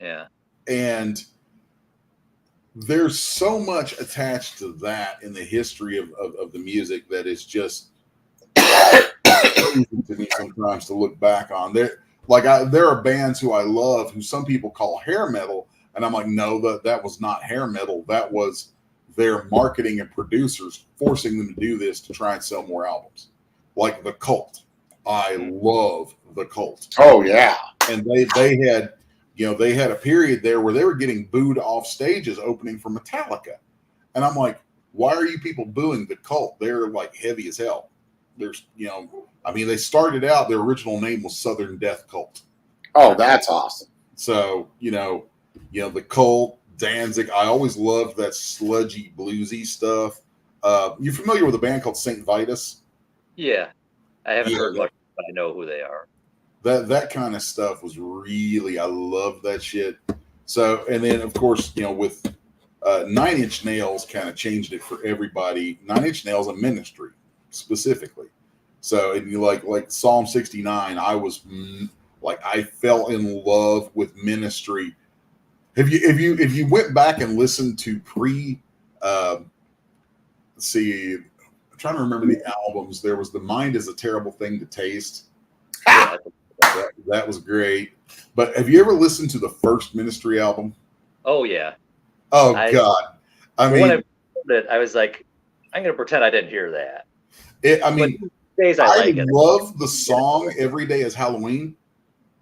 Yeah. And there's so much attached to that in the history of the music that is just crazy to me sometimes to look back on. There are bands who I love who some people call hair metal, and I'm like, no, that was not hair metal. That was their marketing and producers forcing them to do this to try and sell more albums. Like The Cult. I love The Cult. Oh yeah. And they had, you know, they had a period there where they were getting booed off stages opening for Metallica. And I'm like, why are you people booing The Cult? They're like heavy as hell. There's, you know, I mean, they started out, their original name was Southern Death Cult. Oh, that's awesome. So, you know, The Cult, Danzig. I always loved that sludgy, bluesy stuff. You familiar with a band called St. Vitus? Yeah. I haven't heard much, but I know who they are. That kind of stuff was really, I love that shit. So, and then of course, you know, with Nine Inch Nails kind of changed it for everybody. Nine Inch Nails and Ministry specifically. So, and you like Psalm 69, I was like, I fell in love with Ministry. If you went back and listened to let's see, I'm trying to remember the albums. There was The Mind is a Terrible Thing to Taste. That was great. But have you ever listened to the first Ministry album? Oh yeah. Oh God. I mean, when I heard it, I was like, I'm going to pretend I didn't hear that. I like love the song "Every Day Is Halloween."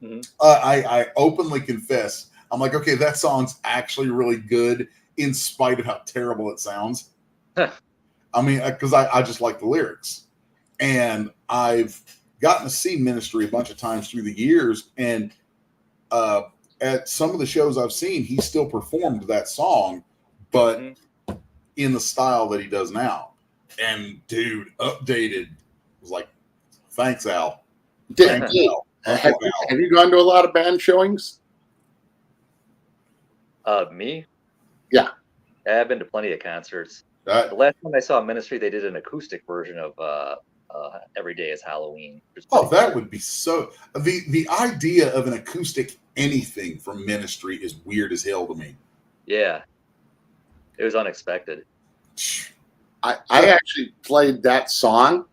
Mm-hmm. I openly confess, I'm like, okay, that song's actually really good in spite of how terrible it sounds. I mean, because I just like the lyrics, and I've gotten to see Ministry a bunch of times through the years, and at some of the shows I've seen, he still performed that song, but in the style that he does now. And dude, updated was like, thanks, Al. Have you gone to a lot of band showings? Me? Yeah. I've been to plenty of concerts. The last time I saw Ministry, they did an acoustic version of Every Day is Halloween. Oh, that would be so... The idea of an acoustic anything from Ministry is weird as hell to me. Yeah. It was unexpected. I actually played that song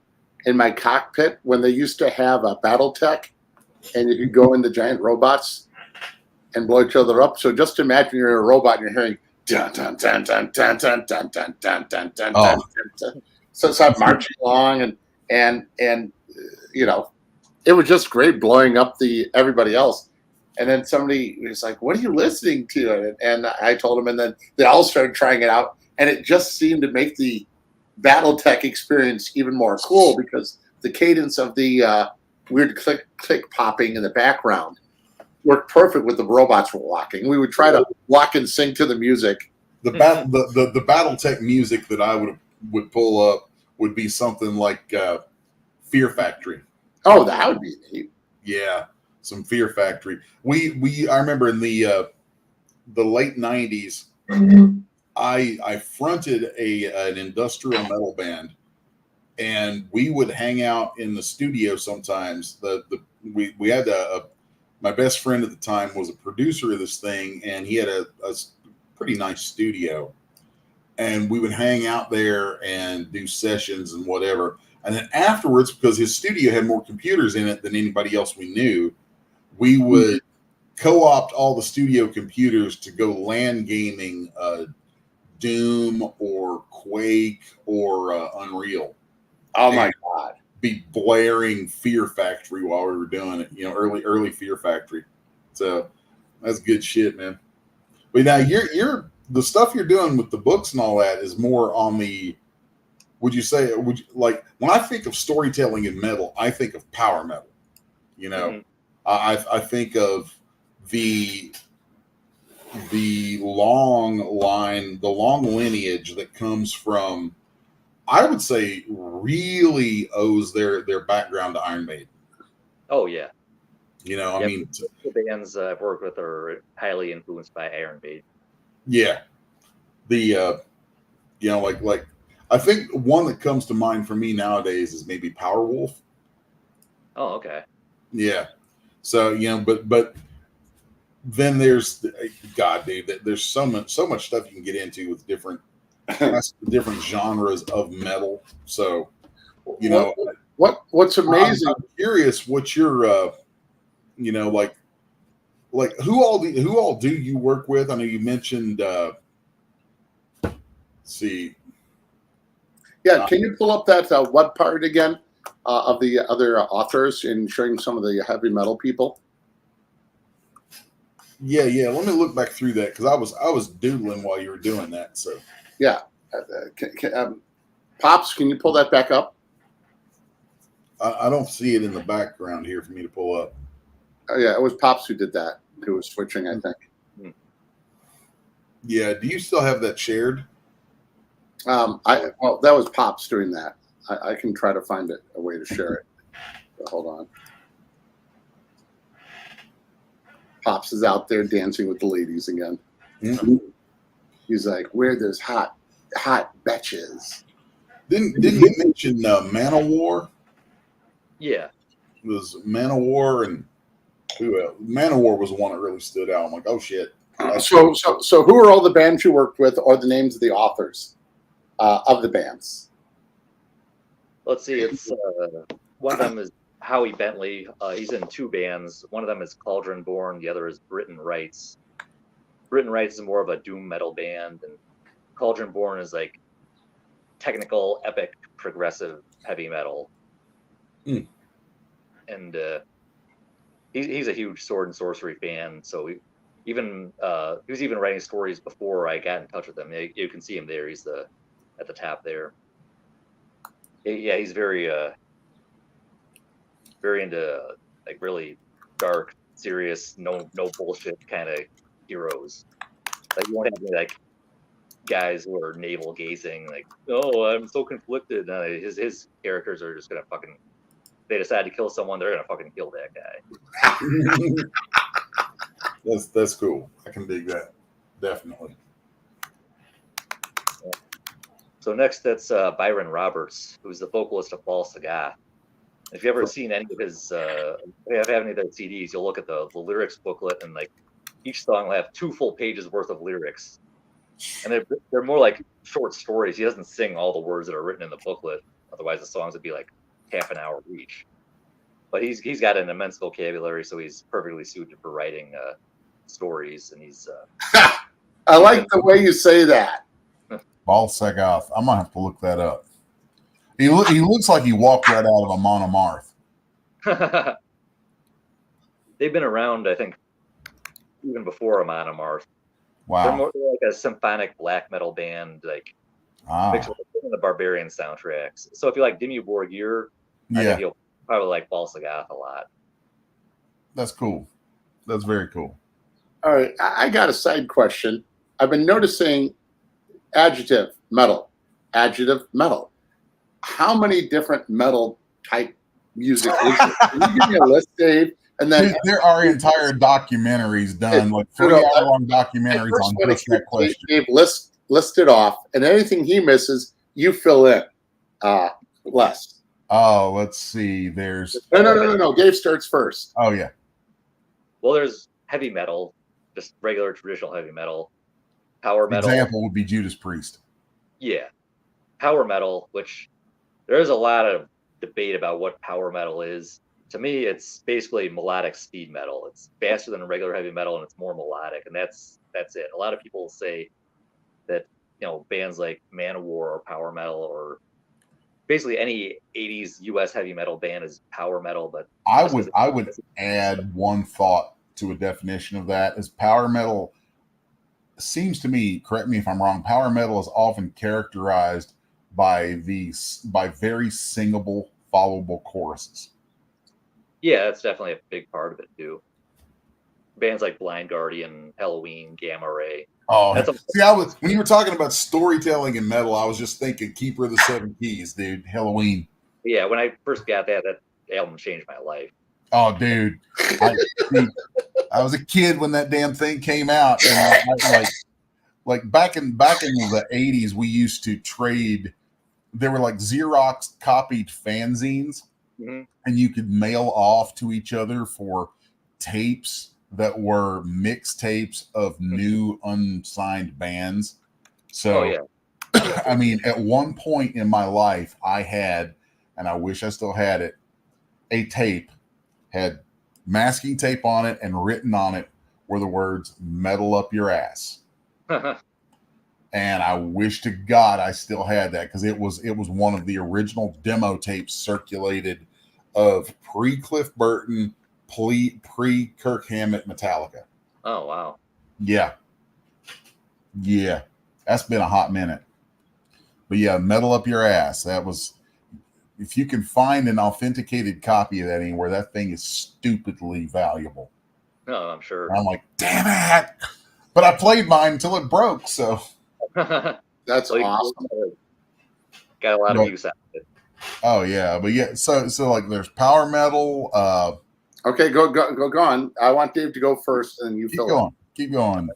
in my cockpit when they used to have a BattleTech, and you could go in the giant robots and blow each other up. So just imagine you're in a robot and you're hearing dun dun dun dun dun dun dun dun dun dun dun dun. So it's not marching along and you know, it was just great blowing up everybody else. And then somebody was like, "What are you listening to?" And I told them, and then they all started trying it out, and it just seemed to make the BattleTech experience even more cool because the cadence of the weird click popping in the background worked perfect with the robots were walking. We would try to walk and sing to the music. The BattleTech music that I would pull up would be something like Fear Factory. Oh, that would be neat. Yeah, some Fear Factory. I remember in the late 90s, I fronted an industrial metal band, and we would hang out in the studio sometimes. We had my best friend at the time was a producer of this thing, and he had a pretty nice studio, and we would hang out there and do sessions and whatever. And then afterwards, because his studio had more computers in it than anybody else we knew, we would co-opt all the studio computers to go LAN gaming Doom or Quake or Unreal. Oh my God. Be blaring Fear Factory while we were doing it, early Fear Factory. So that's good shit, man. But now you're the stuff you're doing with the books and all that is more on the, would you like, when I think of storytelling in metal, I think of power metal. I think of the long line, the long lineage that comes from, I would say, really owes their background to Iron Maiden. Oh yeah. I mean, the bands I've worked with are highly influenced by Iron Maiden. Yeah. Like I think one that comes to mind for me nowadays is maybe Powerwolf. Oh, okay. Yeah. So, but then there's, God, dude, there's so much stuff you can get into with different genres of metal. So, what's amazing. I'm curious what your, like who all do you work with? I know you mentioned, see. Yeah. Can you pull up that, what part again, of the other authors in showing some of the heavy metal people? Yeah. Let me look back through that because I was doodling while you were doing that. So yeah, Pops, can you pull that back up? I don't see it in the background here for me to pull up. Oh yeah, it was Pops who did that. Who was switching, I think. Yeah. Do you still have that shared? Well, that was Pops doing that. I can try to find a way to share it. But hold on. Pops is out there dancing with the ladies again. Mm-hmm. He's like, "Where there's hot betches." Didn't you mention Manowar? Yeah. It was Manowar and who else? Manowar was the one that really stood out. I'm like, oh shit. So who are all the bands you worked with, or the names of the authors of the bands? Let's see. It's one of them is Howie Bentley. He's in two bands. One of them is Cauldron Born. The other is Britain Rights. Britain Rights is more of a doom metal band, and Cauldron Born is like technical, epic, progressive heavy metal. Mm. And he's a huge sword and sorcery fan. So he was even writing stories before I got in touch with him. You can see him there. He's at the top there. Yeah, he's very into like really dark, serious, no bullshit kind of heroes. Like you won't have any like guys who are navel gazing, like, oh, I'm so conflicted. His characters are just gonna fucking. They decide to kill someone, they're gonna fucking kill that guy. That's cool. I can dig that, definitely. So next, that's Byron Roberts, who's the vocalist of False Saga. If you've ever seen any of his, if you have any of their CDs, you'll look at the lyrics booklet, and like each song will have 2 full pages worth of lyrics, and they're more like short stories. He doesn't sing all the words that are written in the booklet, otherwise the songs would be like half an hour each. But he's got an immense vocabulary, so he's perfectly suited for writing stories, and he's. I like the way you say that. Balsagoth. I'm gonna have to look that up. He looks like he walked right out of a Monomarth. They've been around, I think, even before a Monomarth. Wow. They're more like a symphonic black metal band, like mixed with the Barbarian soundtracks. So if you like Dimmu Borgir, I think you'll probably like Balsagoth a lot. That's cool. That's very cool. All right, I got a side question. I've been noticing adjective metal. How many different metal type music is there? Can you give me a list, Dave? And then there are entire documentaries done, like 3-hour-long documentaries on just that question. Dave list it off, and anything he misses, you fill in. Les. Oh, let's see. There's no. Dave starts first. Oh yeah. Well, there's heavy metal, just regular traditional heavy metal. Power metal. Example would be Judas Priest. Yeah. Power metal, which there is a lot of debate about what power metal is. To me, it's basically melodic speed metal. It's faster than regular heavy metal and it's more melodic, and that's it. A lot of people say that, you know, bands like Manowar or power metal, or basically any 80s US heavy metal band is power metal, but I would add one thought to a definition of that. As power metal seems to me, correct me if I'm wrong, power metal is often characterized by very singable, followable choruses. Yeah, that's definitely a big part of it too. Bands like Blind Guardian, Halloween, Gamma Ray. Oh, when you were talking about storytelling in metal, I was just thinking Keeper of the Seven Keys, dude. Halloween. Yeah, when I first got that album changed my life. Oh, dude. I was a kid when that damn thing came out, and like back in the 80s, we used to trade. There were like Xerox copied fanzines, and you could mail off to each other for tapes that were mixtapes of new unsigned bands. So, I mean, at one point in my life, I had, and I wish I still had it, a tape had masking tape on it, and written on it were the words "metal up your ass." And I wish to God I still had that, because it was one of the original demo tapes circulated of pre-Cliff Burton, pre-Kirk Hammett Metallica. Oh, wow. Yeah. That's been a hot minute. But yeah, metal up your ass. That was, if you can find an authenticated copy of that anywhere, that thing is stupidly valuable. No, I'm sure. And I'm like, damn it. But I played mine until it broke, so. That's awesome. Got a lot of use out of it. Oh yeah, but yeah, so like there's power metal. Okay, go on. I want Dave to go first, and you keep going. Keep going.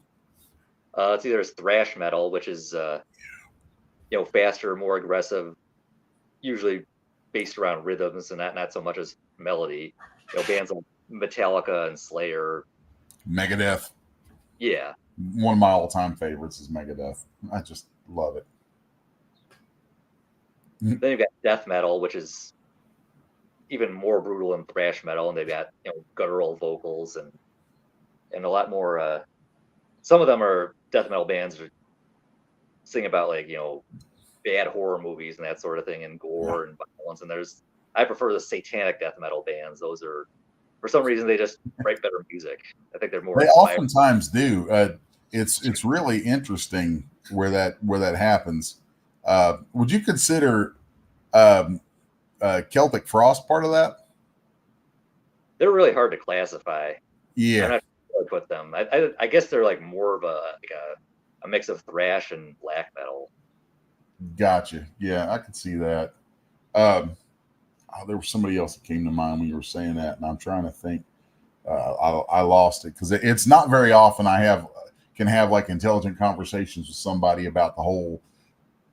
It's either thrash metal, which is faster, more aggressive, usually based around rhythms and not so much as melody. You know, bands like Metallica and Slayer, Megadeth. Yeah. One of my all-time favorites is Megadeth. I just love it. Then you've got death metal, which is even more brutal than thrash metal, and they've got guttural vocals and a lot more. Some of them are death metal bands that sing about bad horror movies and that sort of thing, and gore and violence. And I prefer the satanic death metal bands. Those are, for some reason, they just write better music. I think they're more. They oftentimes do. It's really interesting where that happens. Would you consider Celtic Frost part of that? They're really hard to classify. Yeah, I'm not sure to put them. I guess they're like more of a mix of thrash and black metal. Gotcha. Yeah, I can see that. There was somebody else that came to mind when you were saying that, and I'm trying to think. I lost it because it's not very often I can have like intelligent conversations with somebody about the whole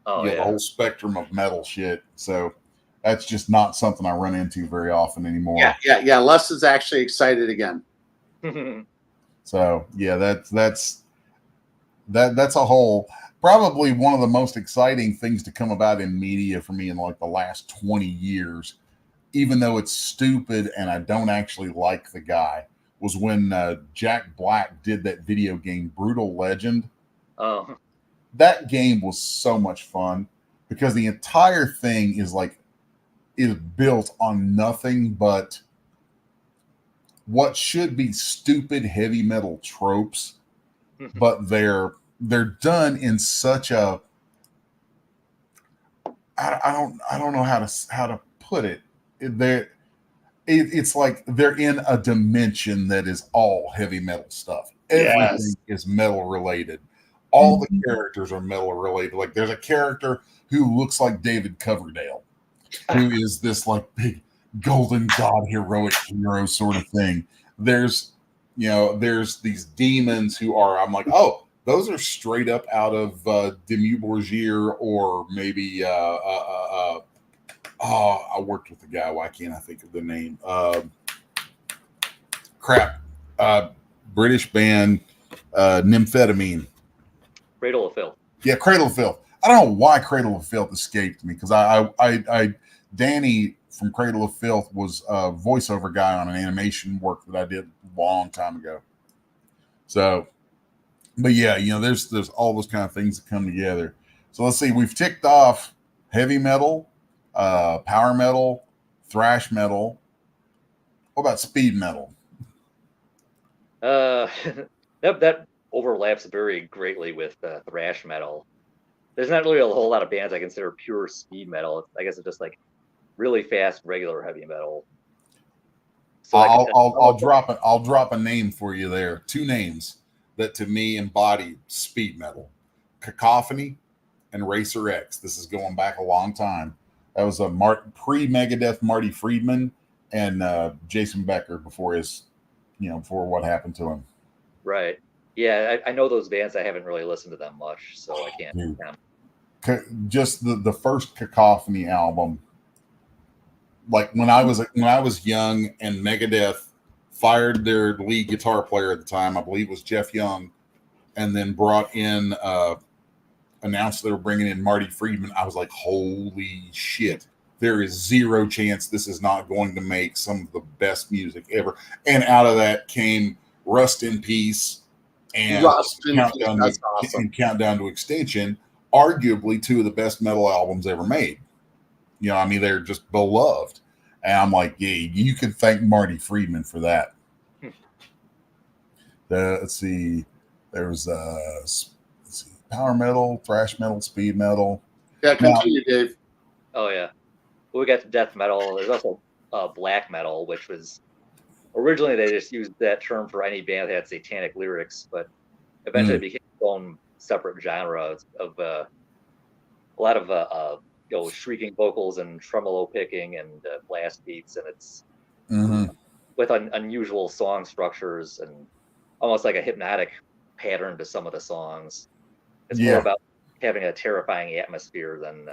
the whole spectrum of metal shit. So that's just not something I run into very often anymore. Yeah. Les is actually excited again. So yeah, that's a whole, probably one of the most exciting things to come about in media for me in like the last 20 years, even though it's stupid and I don't actually like the guy, was when Jack Black did that video game Brutal Legend. Oh. That game was so much fun because the entire thing is built on nothing but what should be stupid heavy metal tropes, but they're done in such a, I don't know how to put it. It's like they're in a dimension that is all heavy metal stuff. Everything is metal related. All the characters are metal related. Like there's a character who looks like David Coverdale, who is this like big golden god heroic hero sort of thing. There's these demons who are, I'm like, oh, those are straight up out of Dimmu Borgir or maybe Oh, I worked with the guy. Why can't I think of the name? Crap. British band, Nymphetamine. Cradle of Filth. Yeah, Cradle of Filth. I don't know why Cradle of Filth escaped me, because I Danny from Cradle of Filth was a voiceover guy on an animation work that I did a long time ago. So, but yeah, there's all those kind of things that come together. So let's see, we've ticked off heavy metal, power metal, thrash metal. What about speed metal? That overlaps very greatly with thrash metal. There's not really a whole lot of bands I consider pure speed metal. I guess it's just like really fast, regular heavy metal. So I'll drop a name for you there. Two names that to me embody speed metal: Cacophony and Racer X. This is going back a long time. That was a pre-Megadeth Marty Friedman and Jason Becker before before what happened to him. Right. Yeah, I know those bands. I haven't really listened to them much, so I can't. Just the first Cacophony album. Like when I was young and Megadeth fired their lead guitar player at the time, I believe it was Jeff Young, and then brought in announced they were bringing in Marty Friedman. I was like, holy shit. There is zero chance this is not going to make some of the best music ever. And out of that came Rust in Peace and Countdown to Extinction, arguably two of the best metal albums ever made. They're just beloved. And I'm like, yeah, you can thank Marty Friedman for that. Let's see. There's power metal, thrash metal, speed metal. Yeah, continue, Dave. Oh, yeah. We got to death metal. There's also black metal, which was originally they just used that term for any band that had satanic lyrics, but eventually it became its own separate genre of a lot of shrieking vocals and tremolo picking and blast beats, and it's with unusual song structures and almost like a hypnotic pattern to some of the songs. It's more about having a terrifying atmosphere than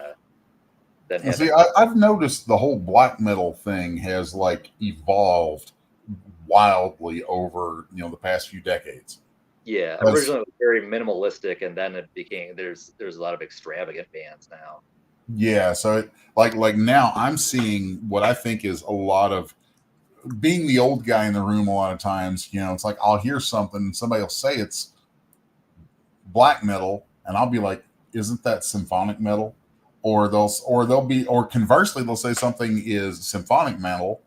see, I've noticed the whole black metal thing has like evolved wildly over the past few decades. Yeah, originally it was very minimalistic, and then it became there's a lot of extravagant bands now. Yeah, so like now I'm seeing what I think is a lot of being the old guy in the room. A lot of times, it's like I'll hear something and somebody will say it's black metal, and I'll be like, "Isn't that symphonic metal?" Or conversely, they'll say something is symphonic metal,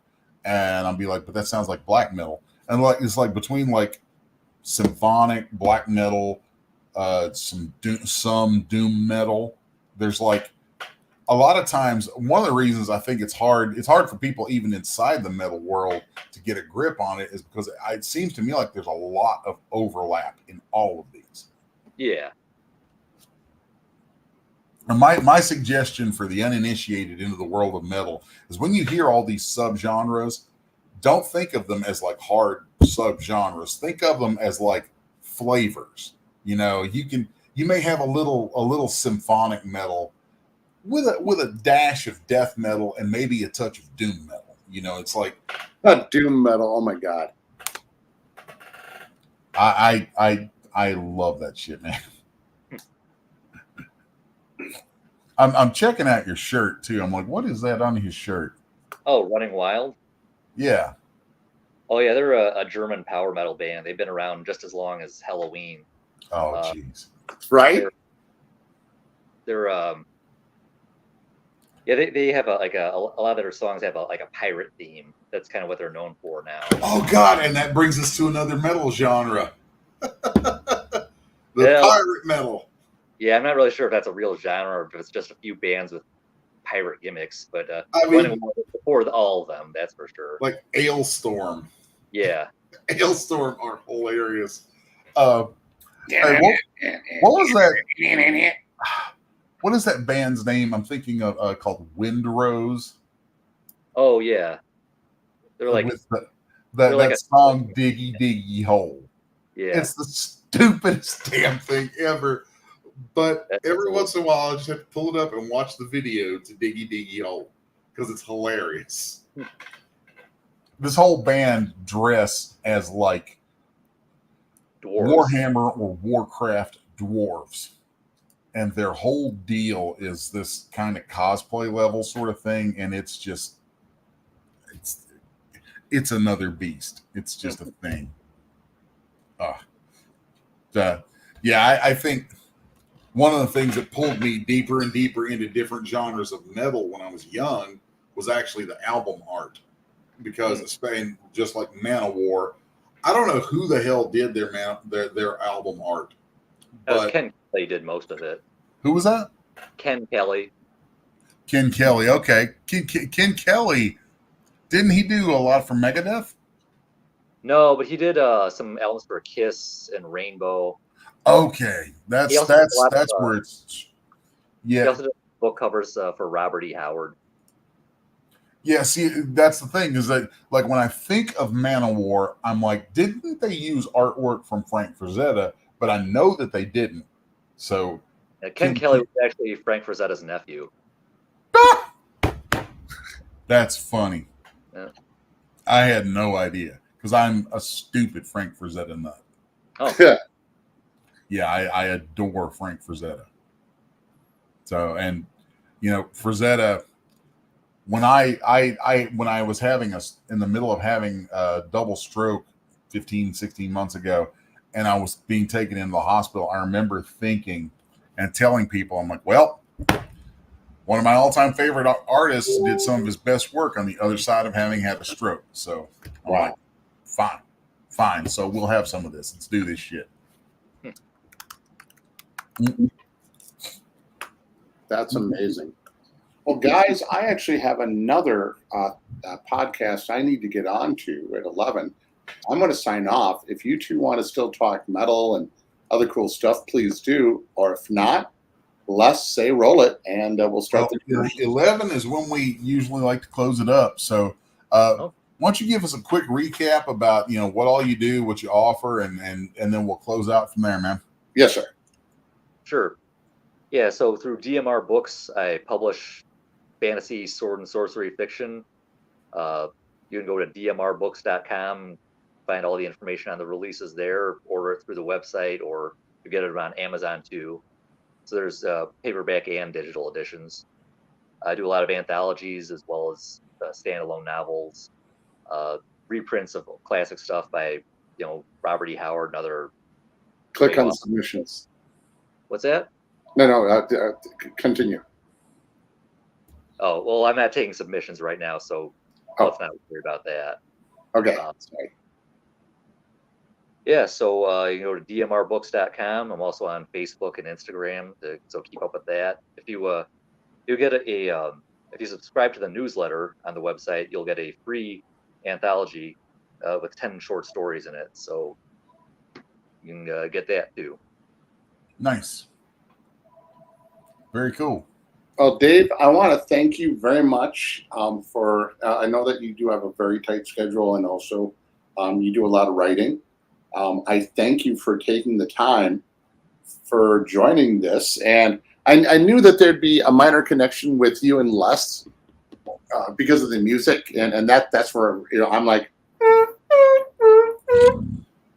and I'll be like, "But that sounds like black metal." And it's like between like symphonic, black metal, some doom metal. There's like a lot of times, one of the reasons I think it's hard for people even inside the metal world to get a grip on it is because it seems to me like there's a lot of overlap in all of these. Yeah. And my suggestion for the uninitiated into the world of metal is when you hear all these subgenres, don't think of them as like hard subgenres. Think of them as like flavors. You may have a little symphonic metal with a dash of death metal and maybe a touch of doom metal. It's like not doom metal. Oh my god. I love that shit, man. I'm checking out your shirt too. I'm like, what is that on his shirt? Oh, Running Wild? Yeah. Oh yeah, they're a German power metal band. They've been around just as long as Halloween. Oh jeez. Right? They're they have a lot of their songs have a pirate theme. That's kind of what they're known for now. Oh god, and that brings us to another metal genre. Pirate metal. Yeah, I'm not really sure if that's a real genre or if it's just a few bands with pirate gimmicks, but before all of them, that's for sure. Like Ailstorm. Yeah. Ailstorm are hilarious. What was that? What is that band's name? I'm thinking of called Windrose. Oh yeah, they're like that song "Diggy Diggy Hole." Yeah, it's the stupidest damn thing ever. But every once in a while, I just have to pull it up and watch the video to Diggy Diggy Hole. because it's hilarious. This whole band dress as like Dwarves. Warhammer or Warcraft dwarves. And their whole deal is this kind of cosplay level sort of thing. And it's just, it's another beast. It's just a thing. Yeah, I think one of the things that pulled me deeper and deeper into different genres of metal when I was young was actually the album art. Because in Spain, just like Manowar, I don't know who the hell did their album art. But Ken Kelly did most of it. Who was that? Ken Kelly. Ken Kelly. Okay. Ken Kelly, didn't he do a lot for Megadeth? No, but he did some albums for Kiss and Rainbow. Okay. That's where it's. Yeah. He also did book covers for Robert E. Howard. Yeah, see, that's the thing is that, like, when I think of Manowar, I'm like, didn't they use artwork from Frank Frazetta? But I know that they didn't. So Ken Kelly was actually Frank Frazetta's nephew. That's funny. Yeah. I had no idea because I'm a stupid Frank Frazetta nut. Oh, yeah, I adore Frank Frazetta. So, and you know, Frazetta. When I was in the middle of having a double stroke 15, 16 months ago, and I was being taken into the hospital, I remember thinking and telling people, I'm like, well, one of my all-time favorite artists did some of his best work on the other side of having had a stroke. So I'm like, fine. So we'll have some of this. Let's do this shit. That's amazing. Well, guys, I actually have another podcast I need to get on to at 11. I'm going to sign off. If you two want to still talk metal and other cool stuff, please do. Or if not, let's say roll it, and we'll start. 11 is when we usually like to close it up. So why don't you give us a quick recap about, you know, what all you do, what you offer, and then we'll close out from there, man. Yes, sir. sure. Yeah, so through DMR Books, I publish fantasy, sword, and sorcery fiction. You can go to dmrbooks.com, find all the information on the releases there, order it through the website, or you get it on Amazon too. So there's paperback and digital editions. I do a lot of anthologies as well as standalone novels, reprints of classic stuff by, you know, Robert E. Howard and other. Click on submissions. What's that? No, continue. Oh, well, I'm not taking submissions right now, so let's not worry about that. Okay. Sorry. Yeah, so you can go to dmrbooks.com. I'm also on Facebook and Instagram, so keep up with that. If you get if you subscribe to the newsletter on the website, you'll get a free anthology with 10 short stories in it. So you can get that too. Nice. Very cool. Well, Dave, I want to thank you very much for. I know that you do have a very tight schedule, and also you do a lot of writing. I thank you for taking the time for joining this, and I knew that there'd be a minor connection with you and Les because of the music, and that's where, you know, I'm like,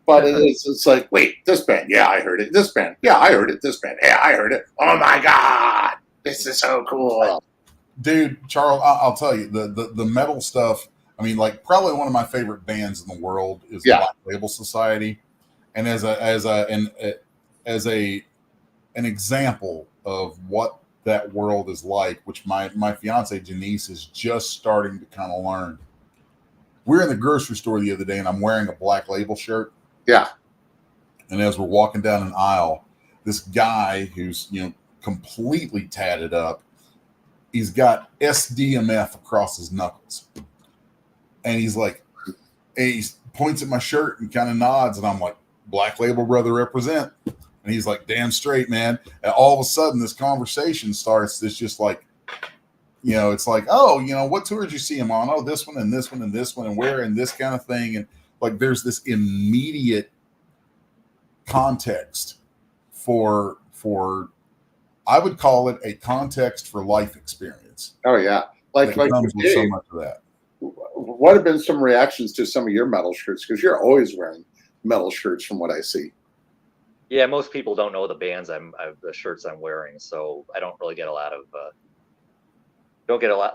but it's like, wait, this band, yeah, I heard it. This band, yeah, I heard it. This band, yeah, I heard it. Oh my God, this is so cool, dude. Charles, I'll tell you, the metal stuff. I mean, like, probably one of my favorite bands in the world is Black Label Society, and as an example of what that world is like, which my fiance Janice is just starting to kind of learn. We were in the grocery store the other day, and I'm wearing a Black Label shirt. Yeah, and as we're walking down an aisle, this guy who's, you know, completely tatted up, he's got SDMF across his knuckles. And he's like, and he points at my shirt and kind of nods. And I'm like, Black Label brother represent. And he's like, damn straight, man. And all of a sudden this conversation starts. It's just like, you know, it's like, oh, you know, what tour did you see him on? Oh, this one and this one and this one and where and this kind of thing. And like, there's this immediate context for I would call it a context for life experience. Oh, yeah. like comes with so Dave, much of that. what have been some reactions to some of your metal shirts? Because you're always wearing metal shirts from what I see. Yeah, most people don't know the bands the shirts I'm wearing, so I don't really get a lot of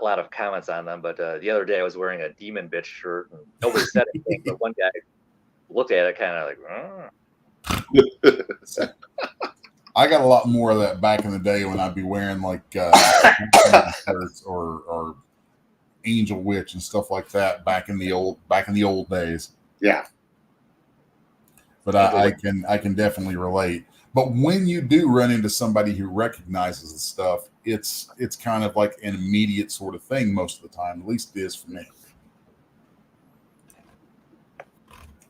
lot of comments on them. But the other day I was wearing a Demon Bitch shirt, and nobody said anything, but one guy looked at it kind of like, I got a lot more of that back in the day when I'd be wearing like shirts or Angel Witch and stuff like that back in the old days. Yeah. But I can definitely relate. But when you do run into somebody who recognizes the stuff, it's kind of like an immediate sort of thing most of the time. At least it is for me.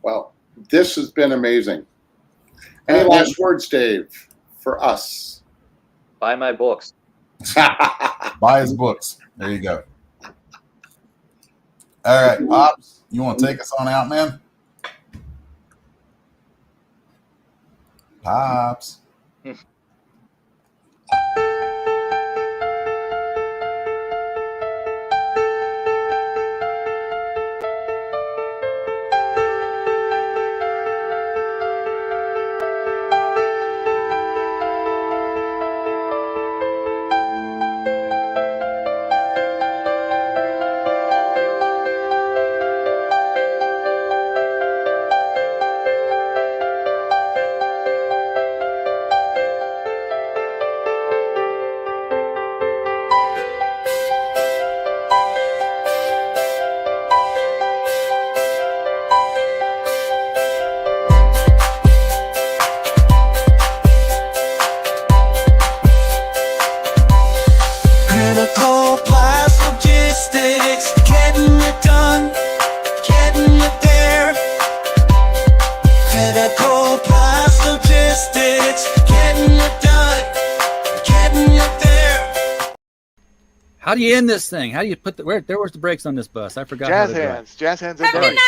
Well, this has been amazing. Any last words, Dave, for us? buy my books. Buy his books. There you go. All right, Pops, you want to take us on out, man? Pops. How do you end this thing? How do you put where's the brakes on this bus? I forgot. Jazz hands. Jazz hands and brakes.